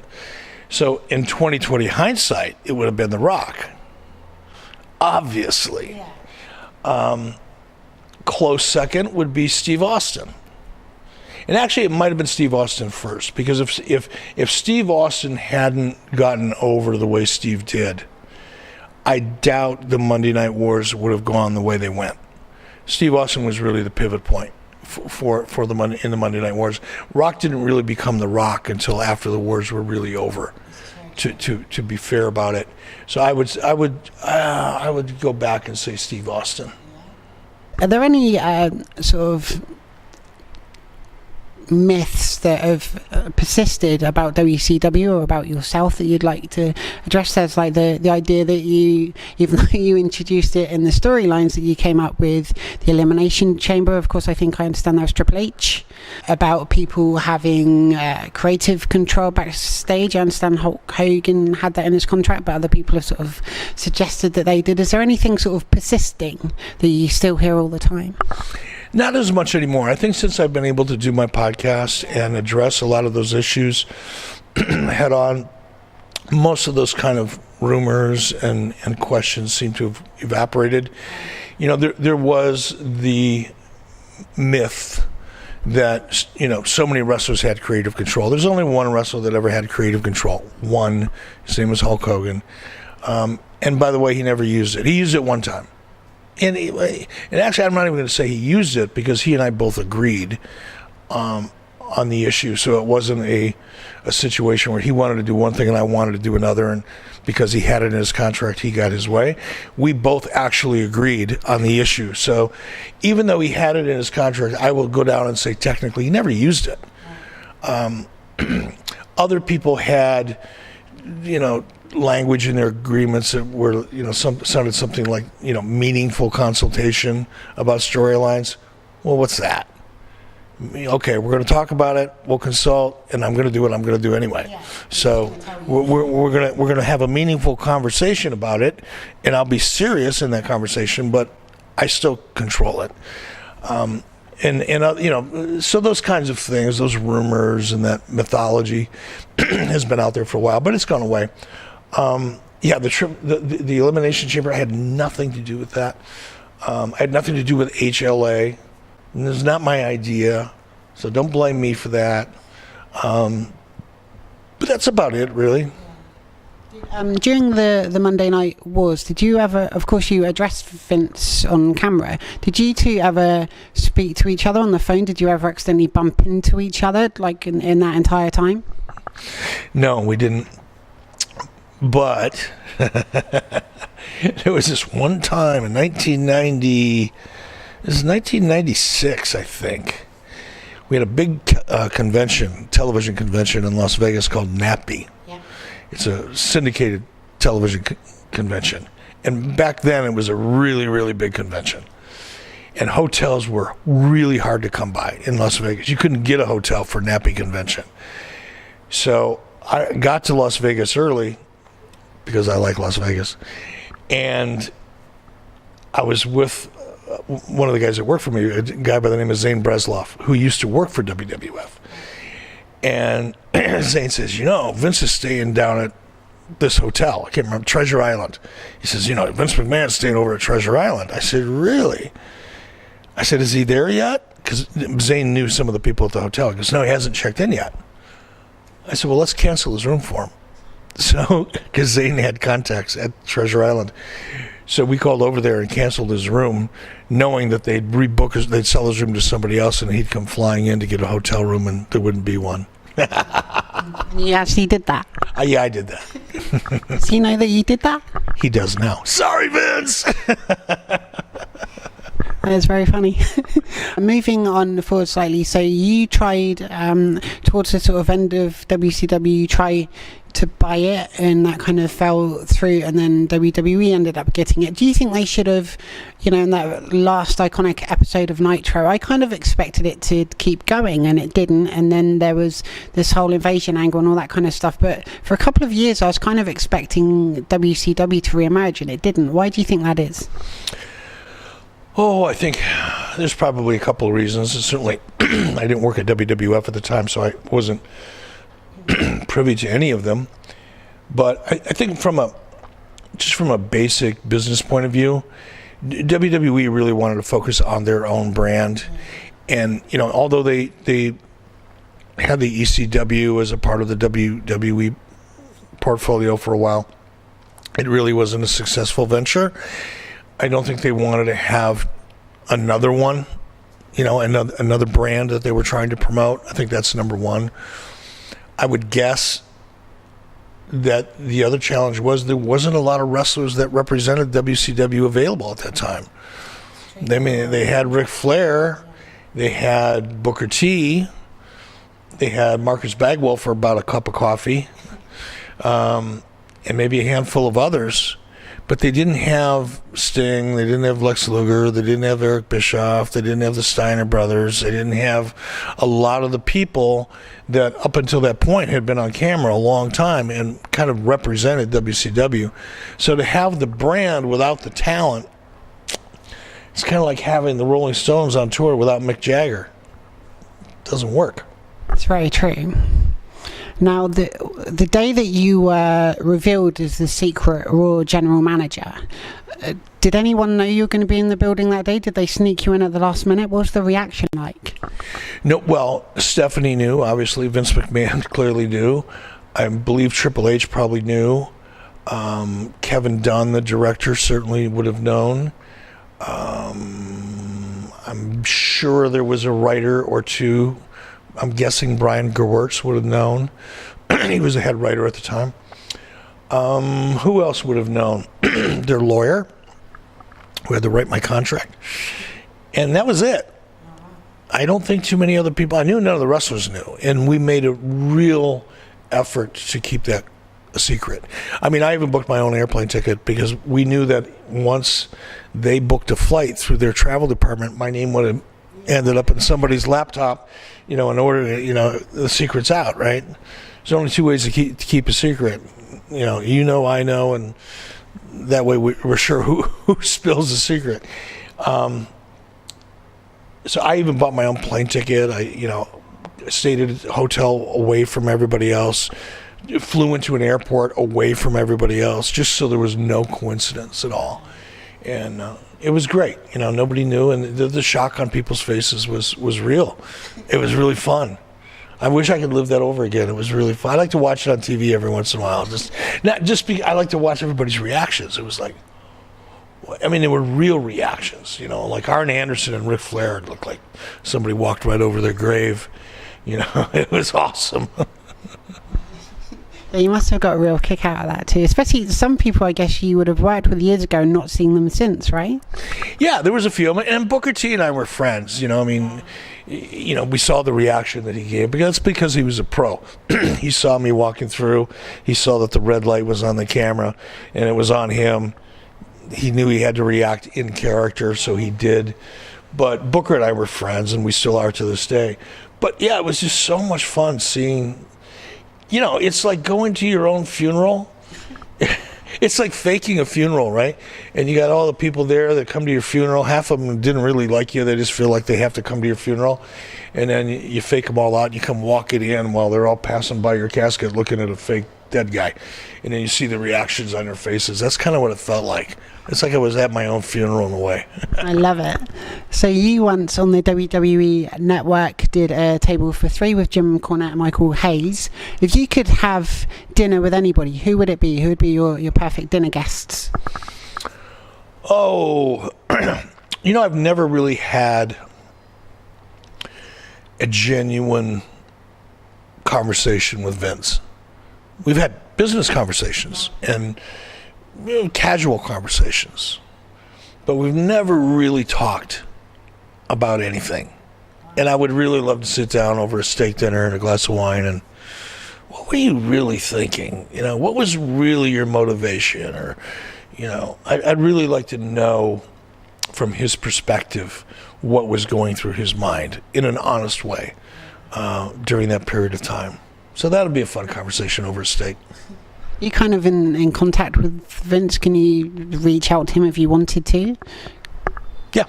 Speaker 1: So in 20/20 hindsight, it would have been The Rock, obviously. Yeah. Close second would be Steve Austin. And actually, it might have been Steve Austin first, because if Steve Austin hadn't gotten over the way Steve did, I doubt the Monday Night Wars would have gone the way they went. Steve Austin was really the pivot point for the Monday Night Wars. Rock didn't really become The Rock until after the wars were really over. To be fair about it, so I would go back and say Steve Austin.
Speaker 2: Are there any sort of myths that have persisted about WCW or about yourself that you'd like to address? There's like the idea that you, even though you introduced it in the storylines, that you came up with the Elimination Chamber. Of course, I think I understand that was Triple H, about people having creative control backstage. I understand Hulk Hogan had that in his contract, but other people have sort of suggested that they did. Is there anything sort of persisting that you still hear all the time?
Speaker 1: Not as much anymore. I think since I've been able to do my podcast and address a lot of those issues head on, most of those kind of rumors and questions seem to have evaporated. You know, there was the myth that, you know, so many wrestlers had creative control. There's only one wrestler that ever had creative control. One. His name was Hulk Hogan. And by the way, he never used it. He used it one time. And actually, I'm not even going to say he used it, because he and I both agreed on the issue. So it wasn't a situation where he wanted to do one thing and I wanted to do another, and because he had it in his contract, he got his way. We both actually agreed on the issue. So even though he had it in his contract, I will go down and say technically he never used it. Other people had, you know, language in their agreements that were, you know, sounded something like, you know, meaningful consultation about storylines. Well, what's that? Okay, we're going to talk about it. We'll consult, and I'm going to do what I'm going to do anyway. Yeah. So we're going to have a meaningful conversation about it, and I'll be serious in that conversation, but I still control it. And you know, so those kinds of things, those rumors and that mythology has been out there for a while, but it's gone away. Yeah, the Elimination Chamber, I had nothing to do with that. I had nothing to do with HLA. And it's not my idea, so don't blame me for that. But that's about it, really.
Speaker 2: During the Monday Night Wars, did you ever, of course you addressed Vince on camera, did you two ever speak to each other on the phone? Did you ever accidentally bump into each other, like in that entire time?
Speaker 1: No, we didn't. But there was this one time in 1990... This is 1996, I think. We had a big television convention in Las Vegas called NAPI. Yeah. It's a syndicated television convention. And back then, it was a really, really big convention. And hotels were really hard to come by in Las Vegas. You couldn't get a hotel for NAPI convention. So I got to Las Vegas early, because I like Las Vegas. And I was with one of the guys that worked for me, a guy by the name of Zane Bresloff, who used to work for WWF. And Zane says, you know, Vince is staying down at this hotel. I can't remember, Treasure Island. He says, you know, Vince McMahon's staying over at Treasure Island. I said, really? I said, is he there yet? Because Zane knew some of the people at the hotel. He goes, no, he hasn't checked in yet. I said, well, let's cancel his room for him. So, because Zane had contacts at Treasure Island. So we called over there and canceled his room, knowing that they'd they'd sell his room to somebody else, and he'd come flying in to get a hotel room, and there wouldn't be one.
Speaker 2: You actually did that?
Speaker 1: Yeah, I did that.
Speaker 2: Does he know that you did that?
Speaker 1: He does now. Sorry, Vince!
Speaker 2: That is very funny. Moving on forward slightly, so you tried, towards the sort of end of WCW, you tried to buy it, and that kind of fell through, and then WWE ended up getting it. Do you think they should have, you know, in that last iconic episode of Nitro, I kind of expected it to keep going, and it didn't, and then there was this whole invasion angle and all that kind of stuff, but for a couple of years I was kind of expecting WCW to re-emerge, and it didn't. Why do you think that is?
Speaker 1: Oh, I think there's probably a couple of reasons. Certainly, I didn't work at WWF at the time, so I wasn't privy to any of them. But I think from a basic business point of view, WWE really wanted to focus on their own brand. And, you know, although they had the ECW as a part of the WWE portfolio for a while, it really wasn't a successful venture. I don't think they wanted to have another one, you know, another brand that they were trying to promote. I think that's number one. I would guess that the other challenge was there wasn't a lot of wrestlers that represented WCW available at that time. They had Ric Flair, they had Booker T, they had Marcus Bagwell for about a cup of coffee, and maybe a handful of others. But they didn't have Sting, they didn't have Lex Luger, they didn't have Eric Bischoff, they didn't have the Steiner brothers, they didn't have a lot of the people that up until that point had been on camera a long time and kind of represented WCW. So to have the brand without the talent, it's kind of like having the Rolling Stones on tour without Mick Jagger. It doesn't work.
Speaker 2: That's very true. Now, the day that you were revealed as the secret Raw general manager, did anyone know you were going to be in the building that day? Did they sneak you in at the last minute? What was the reaction like?
Speaker 1: No, well, Stephanie knew. Obviously, Vince McMahon clearly knew. I believe Triple H probably knew. Kevin Dunn, the director, certainly would have known. I'm sure there was a writer or two. I'm guessing Brian Gewirtz would have known. He was the head writer at the time. Who else would have known? Their lawyer, who had to write my contract. And that was it. I don't think too many other people. I knew none of the wrestlers knew. And we made a real effort to keep that a secret. I mean, I even booked my own airplane ticket because we knew that once they booked a flight through their travel department, my name would have ended up in somebody's laptop, in order to, the secret's out, right? There's only two ways to keep a secret. I know, and that way we're sure who spills the secret. So I even bought my own plane ticket. I, stayed at a hotel away from everybody else, flew into an airport away from everybody else, just so there was no coincidence at all. And it was great. Nobody knew, and the shock on people's faces was real. It was really fun. I wish I could live that over again. It was really fun. I like to watch it on TV every once in a while. I like to watch everybody's reactions. It was like, they were real reactions. Like Arn Anderson and Ric Flair, it looked like somebody walked right over their grave. It was awesome.
Speaker 2: Yeah, you must have got a real kick out of that too. Especially some people, I guess, you would have worked with years ago and not seen them since, right? Yeah,
Speaker 1: there was a few. And Booker T and I were friends. We saw the reaction that he gave. But that's because he was a pro. He saw me walking through. He saw that the red light was on the camera and it was on him. He knew he had to react in character, so he did. But Booker and I were friends, and we still are to this day. But yeah, it was just so much fun seeing. It's like going to your own funeral. It's like faking a funeral, right? And you got all the people there that come to your funeral. Half of them didn't really like you. They just feel like they have to come to your funeral. And then you fake them all out, and you come walking in while they're all passing by your casket looking at a fake dead guy. And then you see the reactions on their faces. That's kind of what it felt like. It's like I was at my own funeral in a way.
Speaker 2: I love it. So you once on the WWE Network did a Table for Three with Jim Cornette and Michael Hayes. If you could have dinner with anybody, who would it be? Who would be your perfect dinner guests?
Speaker 1: Oh, I've never really had a genuine conversation with Vince. We've had business conversations and casual conversations, but we've never really talked about anything. And I would really love to sit down over a steak dinner and a glass of wine and, what were you really thinking? What was really your motivation? Or, I'd really like to know from his perspective what was going through his mind in an honest way during that period of time. So that would be a fun conversation over a steak.
Speaker 2: You kind of in contact with Vince? Can you reach out to him if you wanted to?
Speaker 1: Yeah.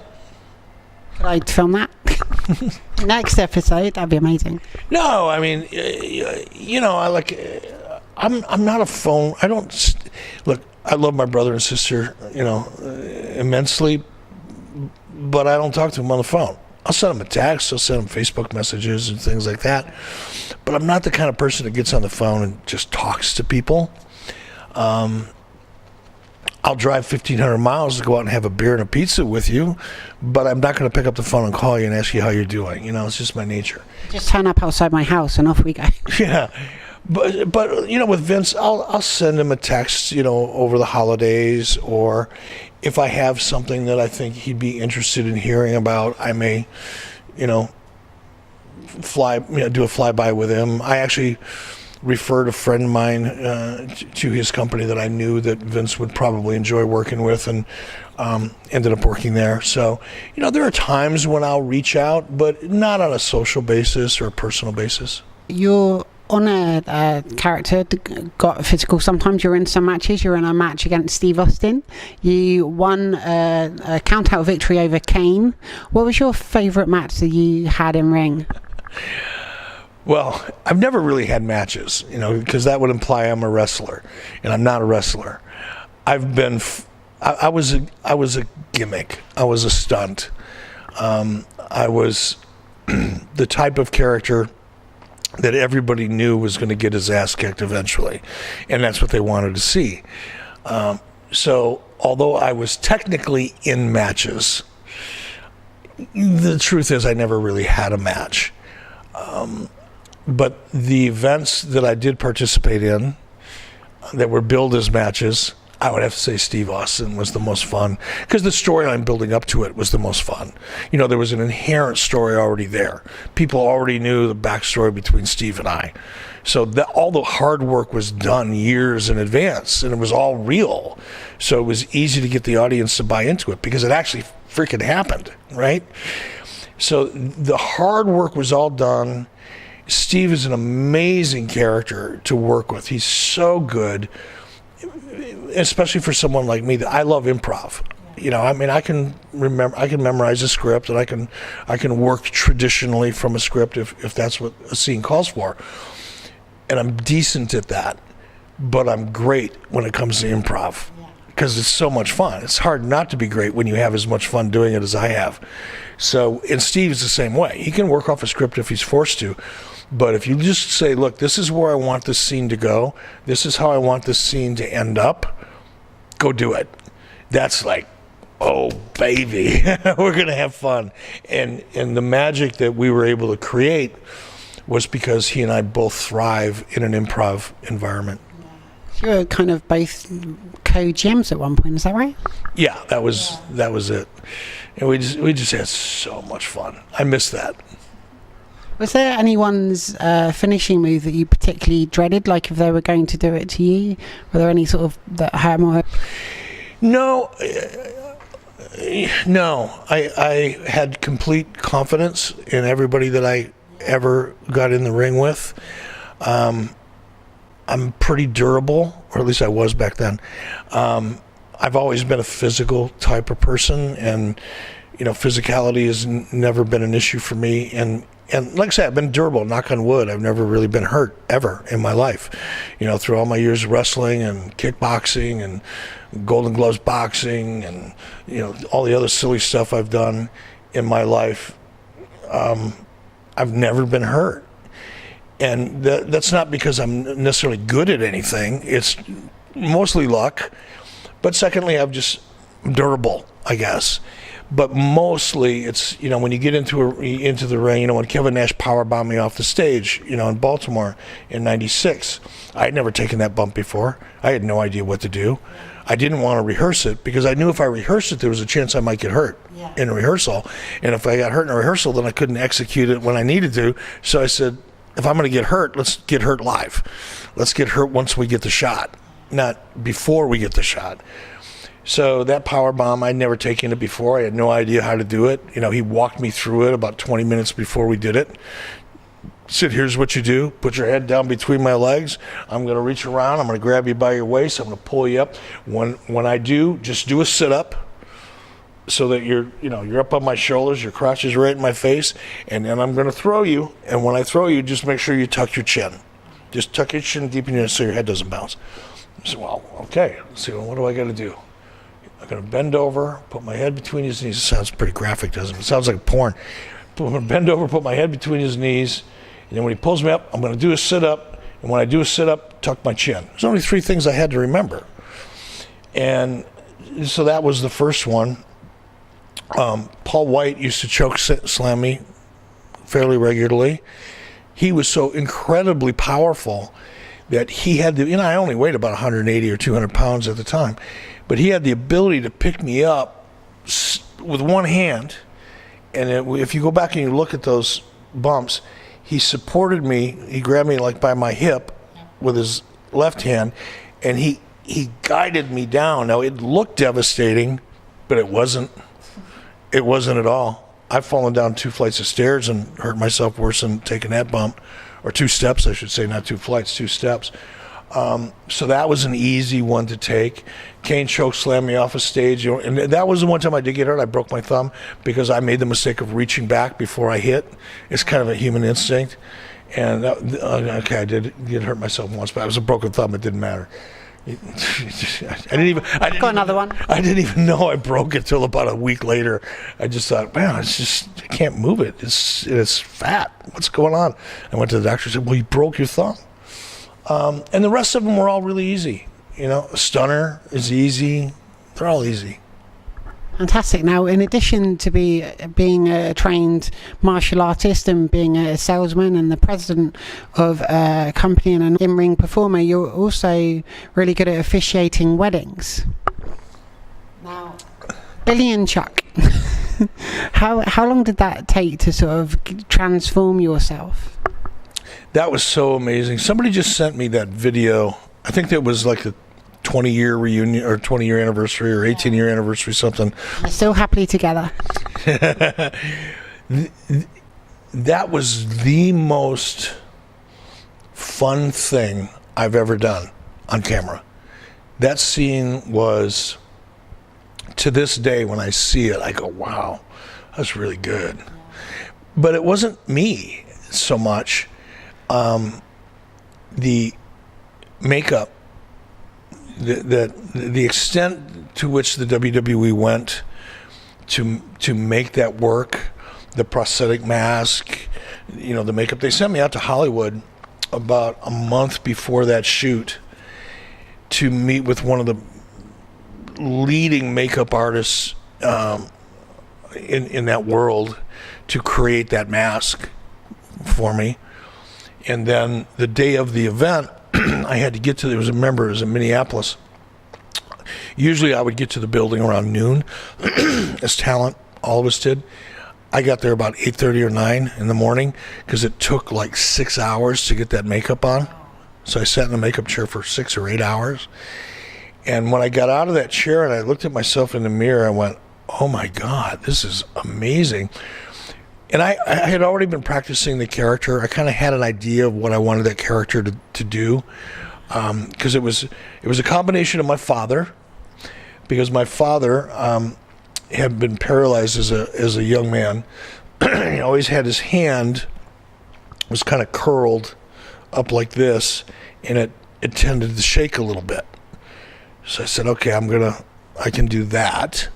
Speaker 2: Could I film that? Next episode, that'd be amazing.
Speaker 1: No, I'm not a phone. I don't look. I love my brother and sister, immensely, but I don't talk to them on the phone. I'll send them a text. I'll send them Facebook messages and things like that. But I'm not the kind of person that gets on the phone and just talks to people. I'll drive 1,500 miles to go out and have a beer and a pizza with you, but I'm not going to pick up the phone and call you and ask you how you're doing. It's just my nature.
Speaker 2: Just turn up outside my house and off we go.
Speaker 1: Yeah. But with Vince, I'll send him a text, over the holidays, or if I have something that I think he'd be interested in hearing about, I may, do a flyby with him. I actually referred a friend of mine to his company that I knew that Vince would probably enjoy working with, and ended up working there. So, there are times when I'll reach out, but not on a social basis or a personal basis.
Speaker 2: You're on a character got physical. Sometimes you're in some matches. You're in a match against Steve Austin. You won a count-out victory over Kane. What was your favourite match that you had in ring?
Speaker 1: Well, I've never really had matches, because that would imply I'm a wrestler, and I'm not a wrestler. I've been, I was a gimmick. I was a stunt. I was the type of character that everybody knew was going to get his ass kicked eventually, and that's what they wanted to see. So, although I was technically in matches, the truth is I never really had a match. But the events that I did participate in that were billed as matches, I would have to say Steve Austin was the most fun, because the storyline building up to it was the most fun. There was an inherent story already there. People already knew the backstory between Steve and I. So all the hard work was done years in advance, and it was all real. So it was easy to get the audience to buy into it because it actually freaking happened, right? So the hard work was all done. Steve is an amazing character to work with. He's so good, especially for someone like me. That I love improv. I can memorize a script, and I can work traditionally from a script if that's what a scene calls for. And I'm decent at that, but I'm great when it comes to improv because it's so much fun. It's hard not to be great when you have as much fun doing it as I have. So, and Steve's the same way. He can work off a script if he's forced to. But if you just say, look, this is where I want this scene to go, this is how I want this scene to end up, go do it. That's like, oh, baby, we're going to have fun. And the magic that we were able to create was because he and I both thrive in an improv environment.
Speaker 2: You were kind of both co-GMs at one point, is that right?
Speaker 1: Yeah, that was it. And we just had so much fun. I miss that.
Speaker 2: Was there anyone's finishing move that you particularly dreaded, like if they were going to do it to you? Were there any sort of that hurt more?
Speaker 1: No. I had complete confidence in everybody that I ever got in the ring with. I'm pretty durable, or at least I was back then. I've always been a physical type of person, and physicality has never been an issue for me. And like I said, I've been durable, knock on wood. I've never really been hurt ever in my life. Through all my years of wrestling and kickboxing and Golden Gloves boxing and all the other silly stuff I've done in my life, I've never been hurt. And that's not because I'm necessarily good at anything. It's mostly luck. But secondly, I'm just durable, I guess. But mostly, it's when you get into the ring. When Kevin Nash powerbombed me off the stage, in Baltimore in '96, I had never taken that bump before. I had no idea what to do. I didn't want to rehearse it because I knew if I rehearsed it, there was a chance I might get hurt in a rehearsal. And if I got hurt in a rehearsal, then I couldn't execute it when I needed to. So I said, if I'm going to get hurt, let's get hurt live. Let's get hurt once we get the shot, not before we get the shot. So that power bomb, I'd never taken it before. I had no idea how to do it. He walked me through it about 20 minutes before we did it. Said, here's what you do. Put your head down between my legs. I'm going to reach around. I'm going to grab you by your waist. I'm going to pull you up. When I do, just do a sit-up so that you're up on my shoulders. Your crotch is right in my face. And then I'm going to throw you. And when I throw you, just make sure you tuck your chin. Just tuck your chin deep in your so your head doesn't bounce. I said, well, okay. Let's see, what do I got to do? I'm going to bend over, put my head between his knees. It sounds pretty graphic, doesn't it? It sounds like porn. I'm going to bend over, put my head between his knees, and then when he pulls me up, I'm going to do a sit-up, and when I do a sit-up, tuck my chin. There's only 3 things I had to remember. And so that was the first one. Paul White used to choke slam me fairly regularly. He was so incredibly powerful that he had the, I only weighed about 180 or 200 pounds at the time, but he had the ability to pick me up with one hand. And if you go back and you look at those bumps, he supported me. He grabbed me like by my hip with his left hand, and he guided me down. Now, it looked devastating, but it wasn't. It wasn't at all. I've fallen down 2 flights of stairs and hurt myself worse than taking that bump. Or 2 steps, I should say, not 2 flights, 2 steps. So that was an easy one to take. Kane choke slammed me off a stage. And that was the one time I did get hurt. I broke my thumb because I made the mistake of reaching back before I hit. It's kind of a human instinct. And okay, I did hurt myself once, but it was a broken thumb. It didn't matter. I
Speaker 2: Got another one.
Speaker 1: I didn't even know I broke it till about a week later. I just thought, man, I can't move it. It's fat. What's going on? I went to the doctor and said, well, you broke your thumb. And the rest of them were all really easy. You know, stunner is easy. They're all easy.
Speaker 2: Fantastic. Now, in addition to being a trained martial artist and being a salesman and the president of a company and an in-ring performer, you're also really good at officiating weddings. Now, Billy and Chuck, how long did that take to sort of transform yourself?
Speaker 1: That was so amazing. Somebody just sent me that video. I think that was like the 20-year reunion or 20-year anniversary or 18-year anniversary, something.
Speaker 2: We're still happily together.
Speaker 1: That was the most fun thing I've ever done on camera. That scene was, to this day, when I see it, I go, wow, that's really good. But it wasn't me so much. The makeup, the extent to which the WWE went to make that work, the prosthetic mask, you know, the makeup. They sent me out to Hollywood about a month before that shoot to meet with one of the leading makeup artists in that world to create that mask for me. And then the day of the event, I had to get to, it was in Minneapolis. Usually I would get to the building around noon as talent, all of us did. I got there about 8:30 or 9 in the morning because it took like 6 hours to get that makeup on. So I sat in the makeup chair for 6 or 8 hours. And when I got out of that chair and I looked at myself in the mirror, I went, oh my God, this is amazing. And I had already been practicing the character. I kind of had an idea of what I wanted that character to do, because it was a combination of my father, because my father had been paralyzed as a young man. He always had his hand was kind of curled up like this, and it tended to shake a little bit. So I said, okay, I can do that.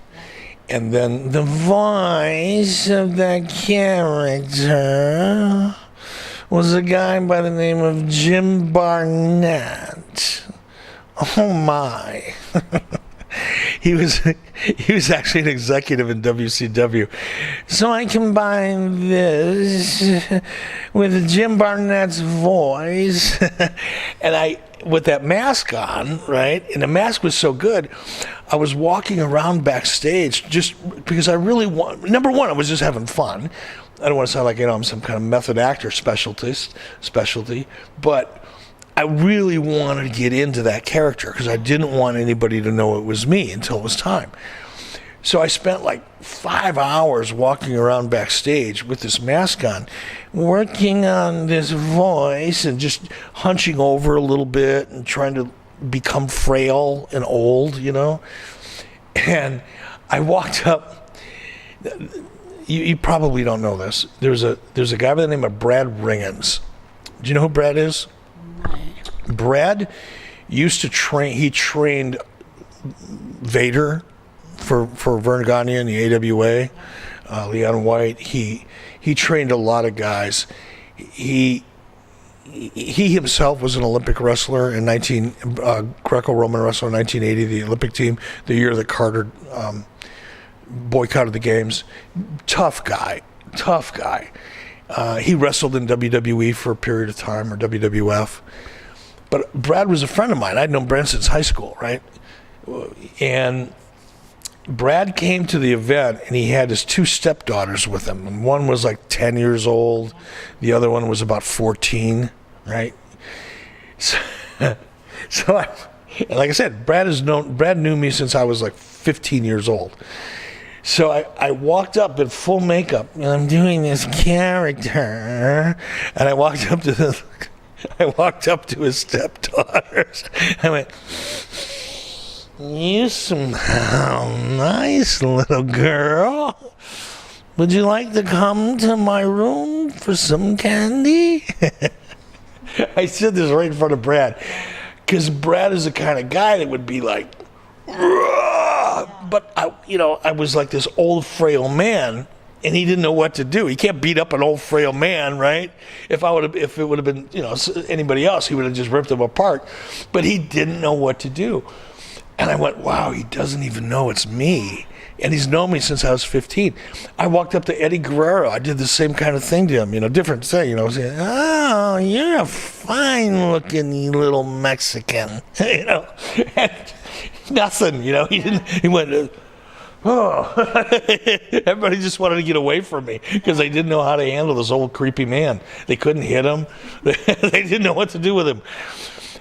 Speaker 1: And then the voice of that character was a guy by the name of Jim Barnett. Oh my. He was actually an executive in WCW. So I combined this with Jim Barnett's voice, and with that mask on, right? And the mask was so good, I was walking around backstage just because I really number one, I was just having fun. I don't want to sound like, I'm some kind of method actor specialty, but I really wanted to get into that character because I didn't want anybody to know it was me until it was time. So I spent like 5 hours walking around backstage with this mask on, working on this voice and just hunching over a little bit and trying to become frail and old, And I walked up. You probably don't know this. There's a guy by the name of Brad Ringens. Do you know who Brad is? Brad used to train. He trained Vader for Vern Gagne in the AWA, Leon White. He trained a lot of guys. He himself was an Olympic wrestler in Greco-Roman wrestler in 1980, the Olympic team, the year that Carter boycotted the games. Tough guy. He wrestled in WWE for a period of time, or WWF. But Brad was a friend of mine. I'd known Brad since high school, right? And Brad came to the event, and he had his 2 stepdaughters with him. And one was like 10 years old. The other one was about 14, right? So like I said, Brad knew me since I was like 15 years old. So I walked up in full makeup, and I'm doing this character, and I walked up to his stepdaughters. I went, "You somehow nice little girl. Would you like to come to my room for some candy? I said this right in front of Brad, because Brad is the kind of guy that would be like, "Rah!" But I was like this old frail man, and he didn't know what to do. He can't beat up an old frail man, right? If it would have been anybody else, he would have just ripped him apart. But he didn't know what to do, and I went, wow, he doesn't even know it's me. And he's known me since I was 15. I walked up to Eddie Guerrero. I did the same kind of thing to him, different thing. Saying, "Oh, you're a fine-looking little Mexican," and nothing. He didn't. He went, "Oh." Everybody just wanted to get away from me because they didn't know how to handle this old creepy man. They couldn't hit him. They didn't know what to do with him.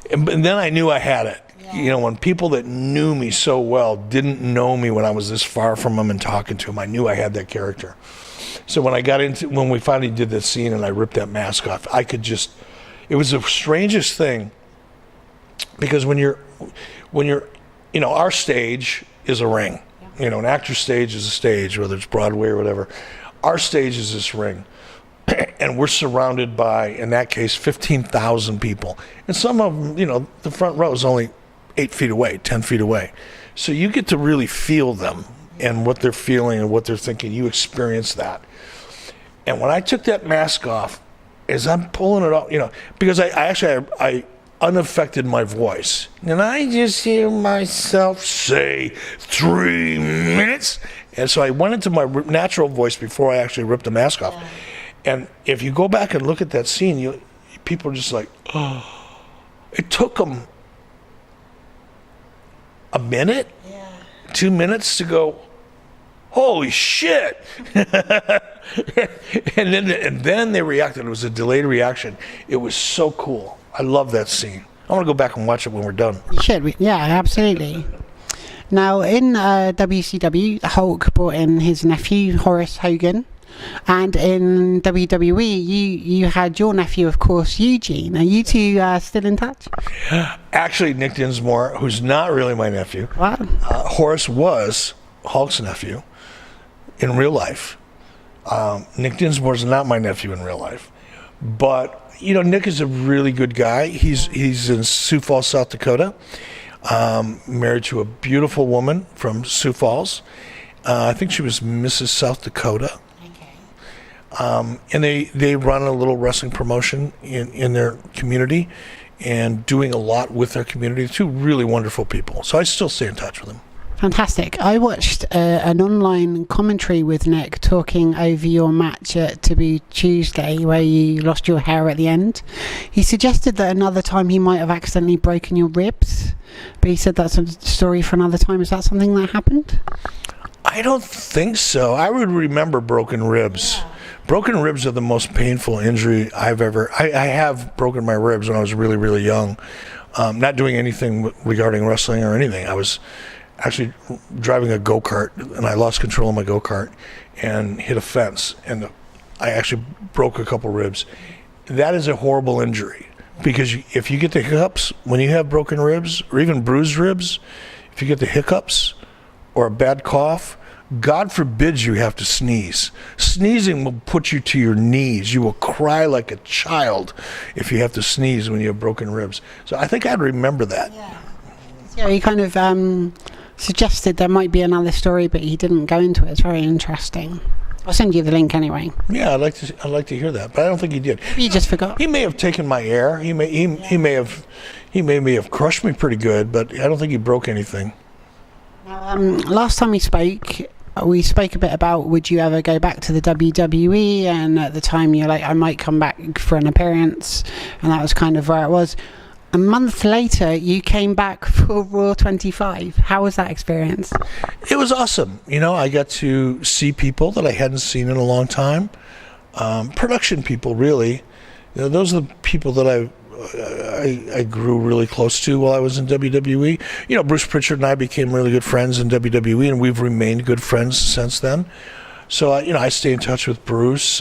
Speaker 1: And then I knew I had it. When people that knew me so well didn't know me when I was this far from them and talking to them, I knew I had that character. So when we finally did that scene and I ripped that mask off, it was the strangest thing, because when you're, our stage is a ring. An actor's stage is a stage, whether it's Broadway or whatever. Our stage is this ring. And we're surrounded by, in that case, 15,000 people. And some of them, the front row is only 8 feet away, 10 feet away. So you get to really feel them and what they're feeling and what they're thinking. You experience that. And when I took that mask off, as I'm pulling it off, because I unaffected my voice. And I just hear myself say 3 minutes. And so I went into my natural voice before I actually ripped the mask off. And if you go back and look at that scene, people are just like, oh. It took them a minute, 2 minutes to go, holy shit. and then they reacted. It was a delayed reaction. It was so cool. I love that scene. I want to go back and watch it when we're done.
Speaker 2: You should. Yeah, absolutely. Now, in WCW, Hulk brought in his nephew, Horace Hogan. And in WWE, you had your nephew, of course, Eugene. Are you two still in touch?
Speaker 1: Actually, Nick Dinsmore, who's not really my nephew.
Speaker 2: Wow.
Speaker 1: Horace was Hulk's nephew in real life. Nick Dinsmore's not my nephew in real life. But, Nick is a really good guy. He's in Sioux Falls, South Dakota, married to a beautiful woman from Sioux Falls. I think she was Mrs. South Dakota. And they run a little wrestling promotion in their community and doing a lot with their community. 2 really wonderful people. So I still stay in touch with them.
Speaker 2: Fantastic. I watched an online commentary with Nick talking over your match at Taboo Tuesday where you lost your hair at the end. He suggested that another time he might have accidentally broken your ribs, but he said that's a story for another time. Is that something that happened?
Speaker 1: I don't think so. I would remember broken ribs. Yeah. Broken ribs are the most painful injury I've ever... I have broken my ribs when I was really, really young. Not doing anything regarding wrestling or anything. I was actually driving a go-kart, and I lost control of my go-kart and hit a fence, and I actually broke a couple ribs. That is a horrible injury, because if you get the hiccups, when you have broken ribs, or even bruised ribs, if you get the hiccups or a bad cough, God forbid you have to sneeze. Sneezing will put you to your knees. You will cry like a child if you have to sneeze when you have broken ribs. So I think I'd remember that.
Speaker 2: Yeah, he kind of suggested there might be another story, but he didn't go into it. It's very interesting. I'll send you the link anyway.
Speaker 1: Yeah, I'd like to hear that, but I don't think he did.
Speaker 2: He just forgot.
Speaker 1: He may have taken my air. He may have crushed me pretty good, but I don't think he broke anything.
Speaker 2: Last time we spoke a bit about would you ever go back to the WWE, and at the time you're like, I might come back for an appearance, and that was kind of where it was. A month later, you came back for Raw 25. How was that experience?
Speaker 1: It was awesome. I got to see people that I hadn't seen in a long time. Production people, really. Those are the people that I grew really close to while I was in WWE. Bruce Pritchard and I became really good friends in WWE, and we've remained good friends since then. So, I stay in touch with Bruce.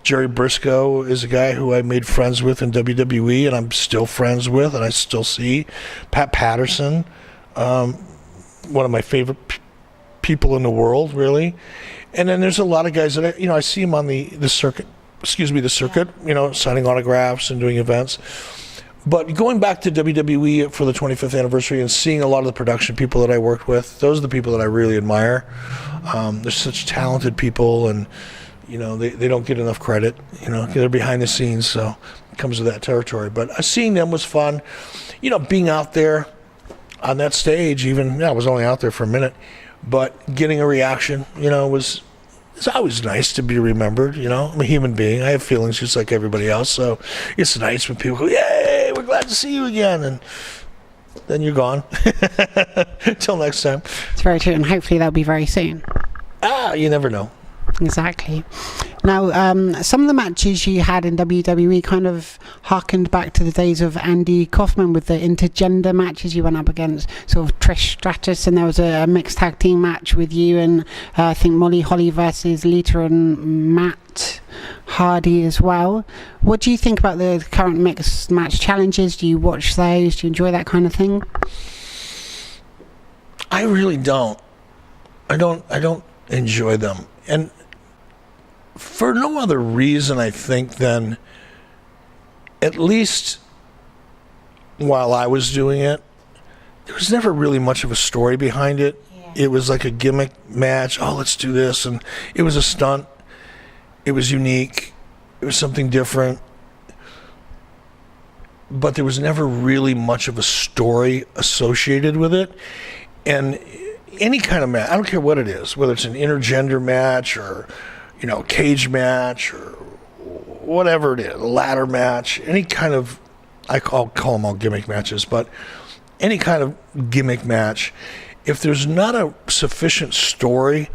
Speaker 1: Jerry Briscoe is a guy who I made friends with in WWE, and I'm still friends with, and I still see. Pat Patterson, one of my favorite people in the world, really. And then there's a lot of guys that I see him on the circuit the circuit, signing autographs and doing events. But going back to WWE for the 25th anniversary and seeing a lot of the production people that I worked with, those are the people that I really admire. They're such talented people, and they don't get enough credit. They're behind the scenes, so it comes with that territory. But seeing them was fun. Being out there on that stage, I was only out there for a minute, but getting a reaction, it's always nice to be remembered. I'm a human being. I have feelings just like everybody else, so it's nice when people go, "Yay, we're glad to see you again," and then you're gone. Till next time.
Speaker 2: It's very true, and hopefully that'll be very soon.
Speaker 1: You never know.
Speaker 2: Exactly. Now, some of the matches you had in WWE kind of harkened back to the days of Andy Kaufman with the intergender matches you went up against, sort of Trish Stratus, and there was a mixed tag team match with you and I think Molly Holly versus Lita and Matt Hardy as well. What do you think about the current mixed match challenges? Do you watch those? Do you enjoy that kind of thing?
Speaker 1: I really don't. I don't enjoy them. And for no other reason, I think, than at least while I was doing it, there was never really much of a story behind it. Yeah. It was like a gimmick match. Oh, let's do this. And it was a stunt. It was unique. It was something different. But there was never really much of a story associated with it. And any kind of match, I don't care what it is, whether it's an intergender match or cage match or whatever it is, a ladder match, any kind of, I'll call them all gimmick matches, but any kind of gimmick match, if there's not a sufficient story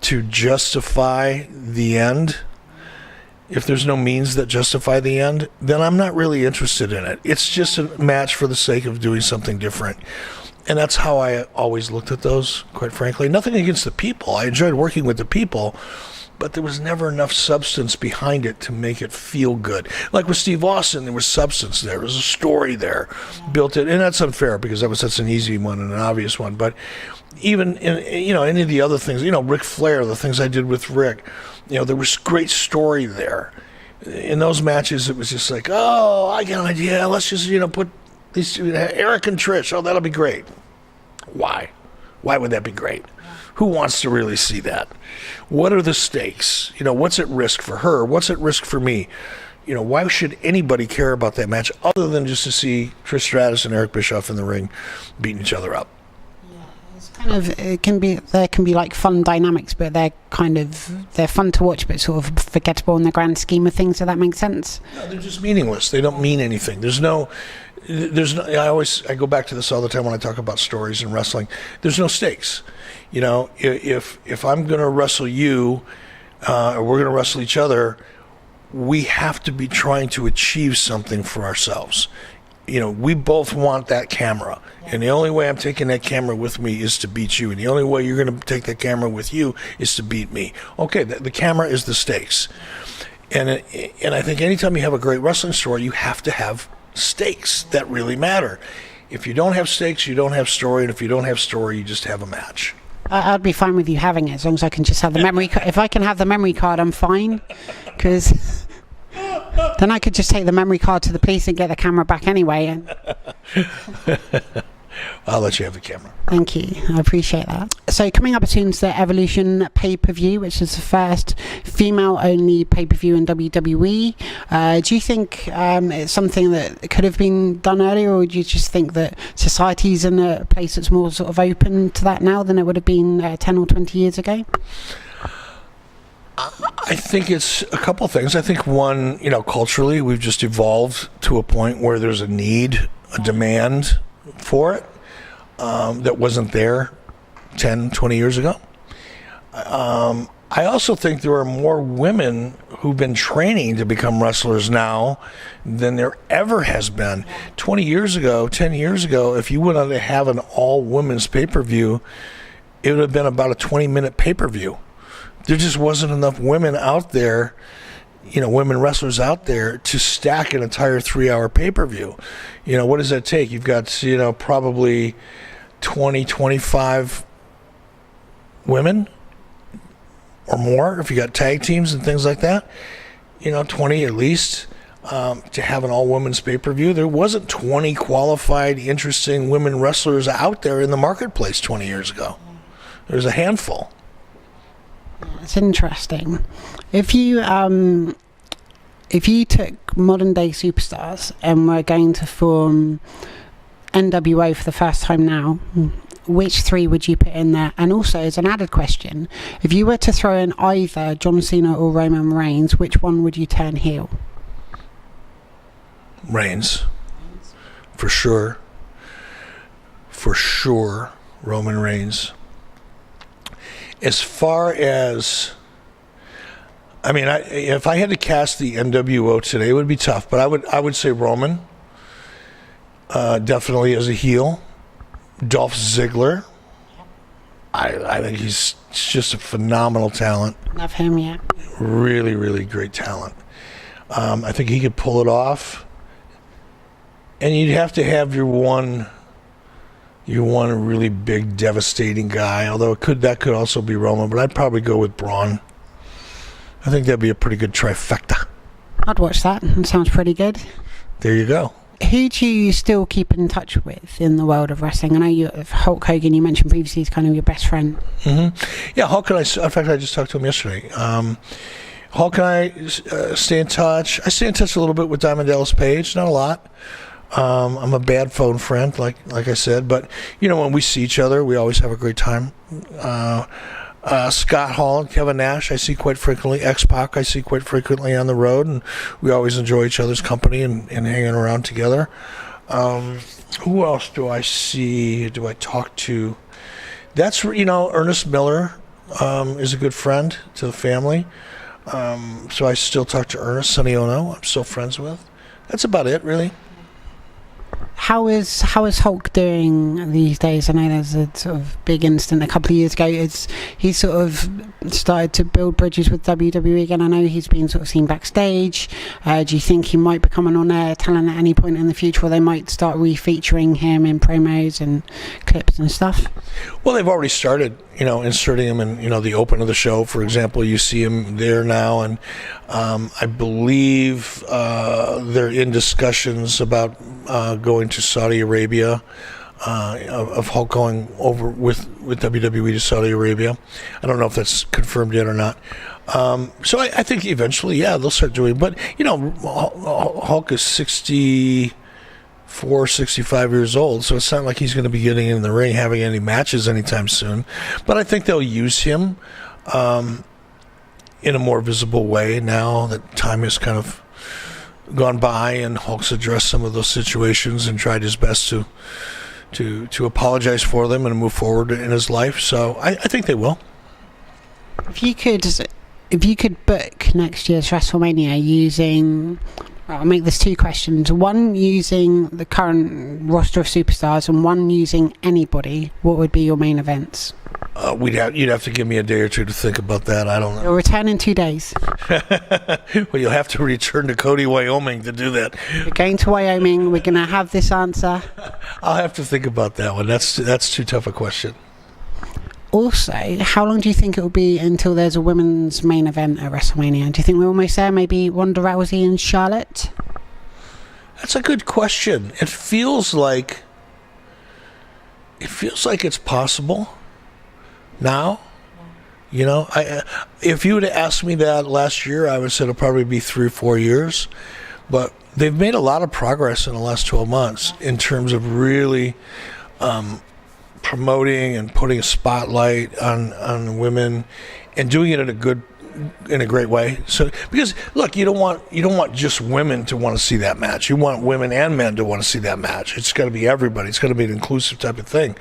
Speaker 1: to justify the end, if there's no means that justify the end, then I'm not really interested in it. It's just a match for the sake of doing something different. And that's how I always looked at those, quite frankly. Nothing against the people. I enjoyed working with the people, but there was never enough substance behind it to make it feel good. Like with Steve Austin, there was substance there. There was a story there, built it. And that's unfair because that's an easy one and an obvious one. But even in any of the other things, Ric Flair, the things I did with Rick, there was great story there. In those matches, it was just like, oh, I got an idea. Let's just put these Eric and Trish. Oh, that'll be great. Why? Why would that be great? Who wants to really see that? What are the stakes? What's at risk for her? What's at risk for me? Why should anybody care about that match other than just to see Trish Stratus and Eric Bischoff in the ring beating each other up?
Speaker 2: Yeah, it's kind of, there can be like fun dynamics, but they're fun to watch, but sort of forgettable in the grand scheme of things. So that makes sense.
Speaker 1: No, they're just meaningless. They don't mean anything. I go back to this all the time when I talk about stories in wrestling. There's no stakes. If I'm going to wrestle you, or we're going to wrestle each other, we have to be trying to achieve something for ourselves. We both want that camera. And the only way I'm taking that camera with me is to beat you. And the only way you're going to take that camera with you is to beat me. Okay, the camera is the stakes. And I think anytime you have a great wrestling story, you have to have stakes that really matter. If you don't have stakes, you don't have story, and if you don't have story, you just have a match.
Speaker 2: I'd be fine with you having it as long as I can just have the memory card. If I can have the memory card, I'm fine, because then I could just take the memory card to the police and get the camera back anyway. And
Speaker 1: I'll let you have the camera.
Speaker 2: Thank you. I appreciate that. So coming up soon is the Evolution pay-per-view, which is the first female-only pay-per-view in WWE. Do you think it's something that could have been done earlier, or do you just think that society's in a place that's more sort of open to that now than it would have been 10 or 20 years ago?
Speaker 1: I think it's a couple things. I think one, culturally, we've just evolved to a point where there's a need, a demand for it that wasn't there 10, 20 years ago. I also think there are more women who've been training to become wrestlers now than there ever has been. 20 years ago, 10 years ago, if you went on to have an all-women's pay-per-view, it would have been about a 20-minute pay-per-view. There just wasn't enough women out there, women wrestlers out there to stack an entire 3-hour pay-per-view. What does that take? You've got, probably 20, 25 women or more if you got tag teams and things like that. 20 at least, to have an all-women's pay-per-view. There wasn't 20 qualified, interesting women wrestlers out there in the marketplace 20 years ago. There's a handful.
Speaker 2: It's interesting. If you took modern day superstars and were going to form NWO for the first time now, which three would you put in there? And also, as an added question, if you were to throw in either John Cena or Roman Reigns, which one would you turn heel?
Speaker 1: Reigns. For sure. Roman Reigns. As far as, if I had to cast the NWO today, it would be tough, but I would say Roman, definitely as a heel. Dolph Ziggler, I think he's just a phenomenal talent.
Speaker 2: Love him, yeah.
Speaker 1: Really, really great talent. I think he could pull it off, and you'd have to have your one really big, devastating guy. Although that could also be Roman, but I'd probably go with Braun. I think that'd be a pretty good trifecta.
Speaker 2: I'd watch that. It sounds pretty good.
Speaker 1: There you go.
Speaker 2: Who do you still keep in touch with in the world of wrestling? I know Hulk Hogan, you mentioned previously, is kind of your best friend.
Speaker 1: Mm-hmm. Yeah, Hulk and I, in fact, I just talked to him yesterday. Hulk and I stay in touch. I stay in touch a little bit with Diamond Dallas Page, not a lot. I'm a bad phone friend, like I said, but when we see each other, we always have a great time. Scott Hall and Kevin Nash I see quite frequently. X-Pac I see quite frequently on the road, and we always enjoy each other's company and hanging around together. Who else do I see? Do I talk to? That's Ernest Miller is a good friend to the family, so I still talk to Ernest. Sonny Ono I'm still friends with. That's about it, really.
Speaker 2: How is Hulk doing these days? I know there's a sort of big incident a couple of years ago. He sort of started to build bridges with WWE again. I know he's been sort of seen backstage. Do you think he might become an on-air talent at any point in the future, or they might start re-featuring him in promos and clips and stuff?
Speaker 1: Well, they've already started, inserting him in, the open of the show, for example. You see him there now, and I believe they're in discussions about going to Saudi Arabia, of Hulk going over with WWE to Saudi Arabia. I don't know if that's confirmed yet or not. So I think eventually, they'll start doing. But Hulk is 64, 65 years old, so it's not like he's going to be getting in the ring, having any matches anytime soon. But I think they'll use him in a more visible way now that time has kind of gone by, and Hulk's addressed some of those situations and tried his best to apologize for them and move forward in his life. So I think they will.
Speaker 2: If you could book next year's WrestleMania using, I'll make this two questions. One using the current roster of superstars, and one using anybody, what would be your main events?
Speaker 1: You'd have to give me a day or two to think about that. I don't know.
Speaker 2: You'll return in 2 days.
Speaker 1: Well, you'll have to return to Cody, Wyoming to do that.
Speaker 2: We're going to Wyoming. We're going to have this answer.
Speaker 1: I'll have to think about that one. That's too tough a question.
Speaker 2: Also, how long do you think it will be until there's a women's main event at WrestleMania? Do you think we're almost there? Maybe Ronda Rousey and Charlotte?
Speaker 1: That's a good question. It feels like it's possible now. If you would have asked me that last year, I would have said it'll probably be 3 or 4 years. But they've made a lot of progress in the last 12 months in terms of really promoting and putting a spotlight on women and doing it in a great way. So, because look, you don't want just women to want to see that match. You want women and men to want to see that match. It's got to be everybody. It's got to be an inclusive type of thing.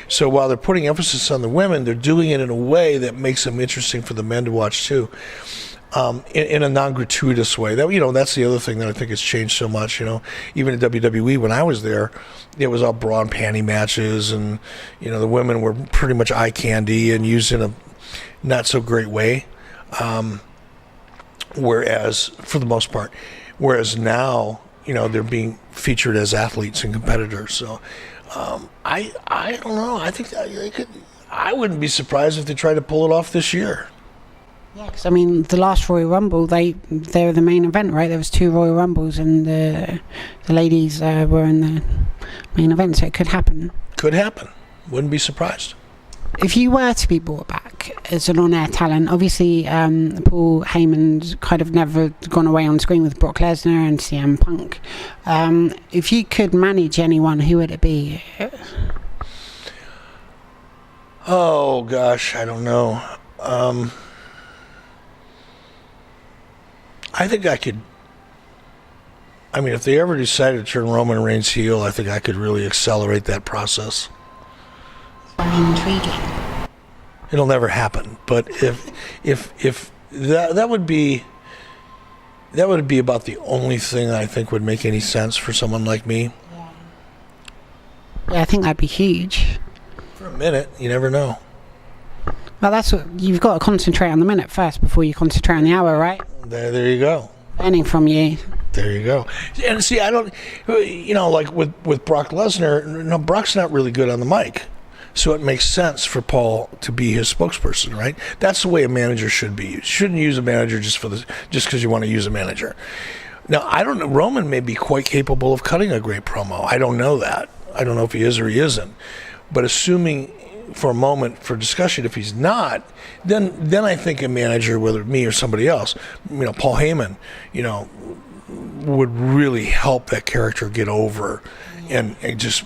Speaker 1: So while they're putting emphasis on the women, they're doing it in a way that makes them interesting for the men to watch too. In a non-gratuitous way. That's the other thing that I think has changed so much. Even at WWE when I was there, it was all bra and panty matches, and the women were pretty much eye candy and used in a not so great way. Whereas, for the most part, now, they're being featured as athletes and competitors. So, I don't know. I think I wouldn't be surprised if they tried to pull it off this year.
Speaker 2: Yeah, because I mean, the last Royal Rumble, they were the main event, right? There was 2 Royal Rumbles, and the ladies were in the main event, so it could happen.
Speaker 1: Could happen. Wouldn't be surprised.
Speaker 2: If you were to be brought back as an on-air talent, obviously Paul Heyman's kind of never gone away on screen with Brock Lesnar and CM Punk. If you could manage anyone, who would it be?
Speaker 1: Oh gosh, I don't know. I think I could. I mean, if they ever decided to turn Roman Reigns heel, I think I could really accelerate that process.
Speaker 2: Very intriguing.
Speaker 1: It'll never happen, but if that would be about the only thing that I think would make any sense for someone like me.
Speaker 2: Yeah, I think that'd be huge.
Speaker 1: For a minute, you never know.
Speaker 2: Well, that's what you've got to concentrate on the minute first before you concentrate on the hour, right?
Speaker 1: There you go.
Speaker 2: Learning from you.
Speaker 1: There you go. And see, I don't, like with Brock Lesnar, no, Brock's not really good on the mic. So it makes sense for Paul to be his spokesperson, right? That's the way a manager should be. You shouldn't use a manager just because you want to use a manager. Now, I don't know. Roman may be quite capable of cutting a great promo. I don't know that. I don't know if he is or he isn't. But assuming for a moment for discussion, if he's not, then I think a manager, whether me or somebody else, Paul Heyman, would really help that character get over and just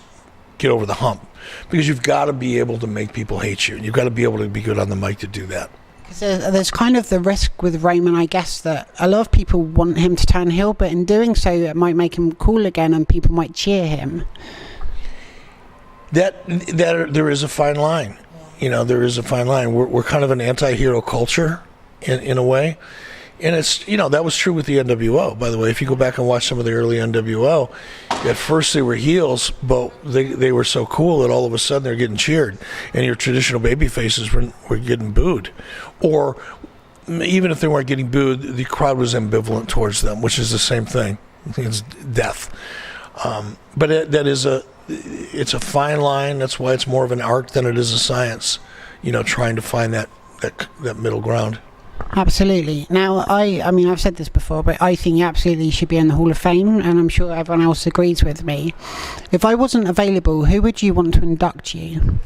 Speaker 1: get over the hump. Because you've got to be able to make people hate you. You've got to be able to be good on the mic to do that.
Speaker 2: There's kind of the risk with Roman, I guess, that a lot of people want him to turn heel, but in doing so, it might make him cool again and people might cheer him.
Speaker 1: That there is a fine line. There is a fine line. We're kind of an anti-hero culture in a way. And it's, that was true with the NWO, by the way. If you go back and watch some of the early NWO, at first they were heels, but they were so cool that all of a sudden they're getting cheered. And your traditional baby faces were getting booed. Or even if they weren't getting booed, the crowd was ambivalent towards them, which is the same thing. It's death. But it's a fine line. That's why it's more of an art than it is a science, trying to find that middle ground.
Speaker 2: Absolutely. Now, I mean, I've said this before, but I think you absolutely should be in the Hall of Fame, and I'm sure everyone else agrees with me. If I wasn't available, who would you want to induct you?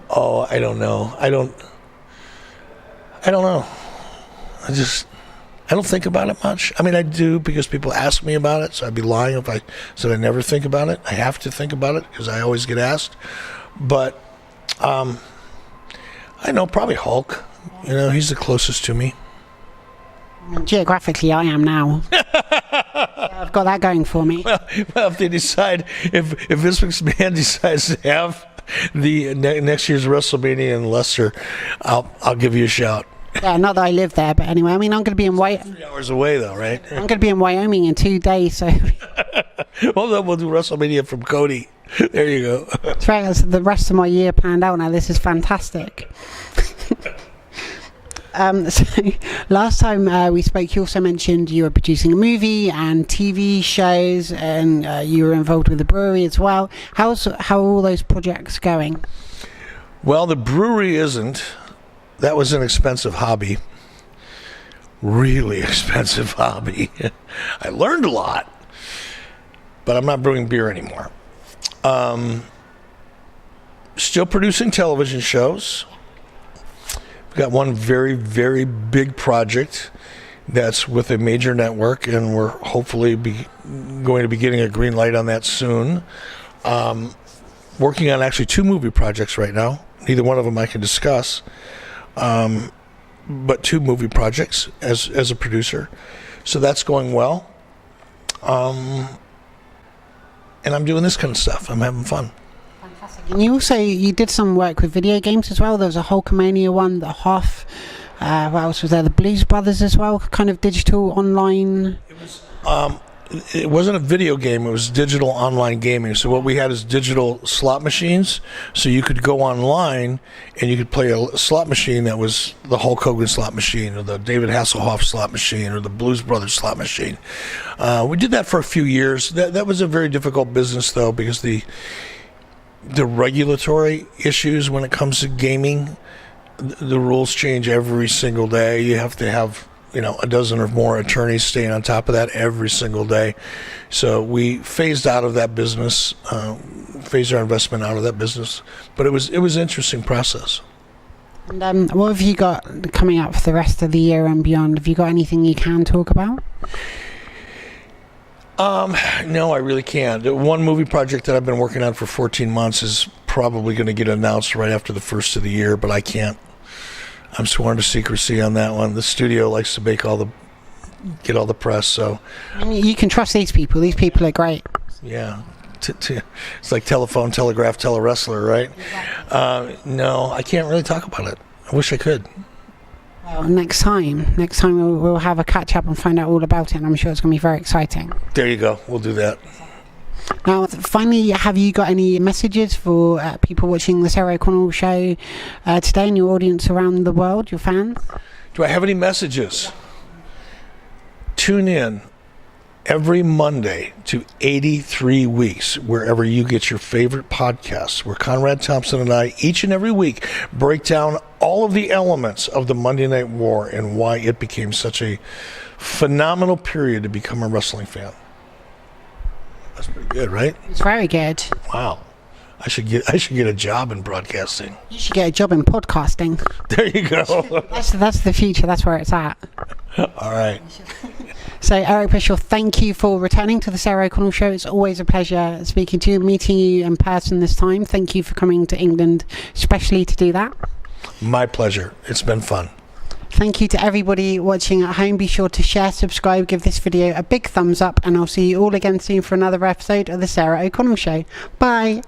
Speaker 1: Oh, I don't know. I don't know. I don't think about it much. I mean, I do because people ask me about it, so I'd be lying if I said I never think about it. I have to think about it because I always get asked. But I know probably Hulk. He's the closest to me.
Speaker 2: Geographically, I am now. I've got that going for me.
Speaker 1: Well, if they decide, if Vince McMahon decides to have the next year's WrestleMania in Leicester, I'll give you a shout.
Speaker 2: Yeah, not that I live there, but anyway, I mean, I'm going to be in
Speaker 1: 3 hours away, though, right?
Speaker 2: I'm going to be in Wyoming in 2 days, so.
Speaker 1: Well, then we'll do WrestleMania from Cody. There you go.
Speaker 2: That's right. That's the rest of my year planned out now. This is fantastic. So last time we spoke, you also mentioned you were producing a movie and TV shows, and you were involved with the brewery as well. How are all those projects going?
Speaker 1: Well, the brewery isn't. That was an expensive hobby. Really expensive hobby. I learned a lot, but I'm not brewing beer anymore. Still producing television shows. We've got one very, very big project that's with a major network, and we're hopefully going to be getting a green light on that soon. Working on actually 2 movie projects right now. Neither one of them I can discuss. But 2 movie projects as a producer. So that's going well. And I'm doing this kind of stuff. I'm having fun.
Speaker 2: Fantastic. And you did some work with video games as well. There was a Hulkamania one, the Hoff. What else was there? The Blues Brothers as well, kind of digital online.
Speaker 1: It wasn't a video game. It was digital online gaming. So what we had is digital slot machines. So you could go online and you could play a slot machine that was the Hulk Hogan slot machine, or the David Hasselhoff slot machine, or the Blues Brothers slot machine. We did that for a few years. That was a very difficult business, though, because the regulatory issues when it comes to gaming the rules change every single day. You have to have, a dozen or more attorneys staying on top of that every single day. So we phased out of that business, phased our investment out of that business. But it was an interesting process.
Speaker 2: And what have you got coming up for the rest of the year and beyond? Have you got anything you can talk about?
Speaker 1: No, I really can't. The one movie project that I've been working on for 14 months is probably going to get announced right after the first of the year, but I can't. I'm sworn to secrecy on that one. The studio likes to get all the press, so.
Speaker 2: And you can trust these people. These people are great.
Speaker 1: Yeah. It's like telephone, telegraph, tele-wrestler, right? No, I can't really talk about it. I wish I could.
Speaker 2: Well, next time we'll have a catch up and find out all about it, and I'm sure it's going to be very exciting.
Speaker 1: There you go. We'll do that.
Speaker 2: Now, finally, have you got any messages for people watching the Sarah O'Connell show today and your audience around the world, your fans?
Speaker 1: Do I have any messages? Tune in every Monday to 83 Weeks, wherever you get your favorite podcasts, where Conrad Thompson and I, each and every week, break down all of the elements of the Monday Night War and why it became such a phenomenal period to become a wrestling fan. That's pretty good, right?
Speaker 2: It's very good.
Speaker 1: Wow. I should get a job in broadcasting.
Speaker 2: You should get a job in podcasting.
Speaker 1: There you go.
Speaker 2: That's the future. That's where it's at.
Speaker 1: All right.
Speaker 2: So, Eric Bischoff, thank you for returning to the Sarah O'Connell show. It's always a pleasure speaking to you, meeting you in person this time. Thank you for coming to England, especially to do that.
Speaker 1: My pleasure. It's been fun.
Speaker 2: Thank you to everybody watching at home. Be sure to share, subscribe, give this video a big thumbs up, and I'll see you all again soon for another episode of the Sarah O'Connell show. Bye.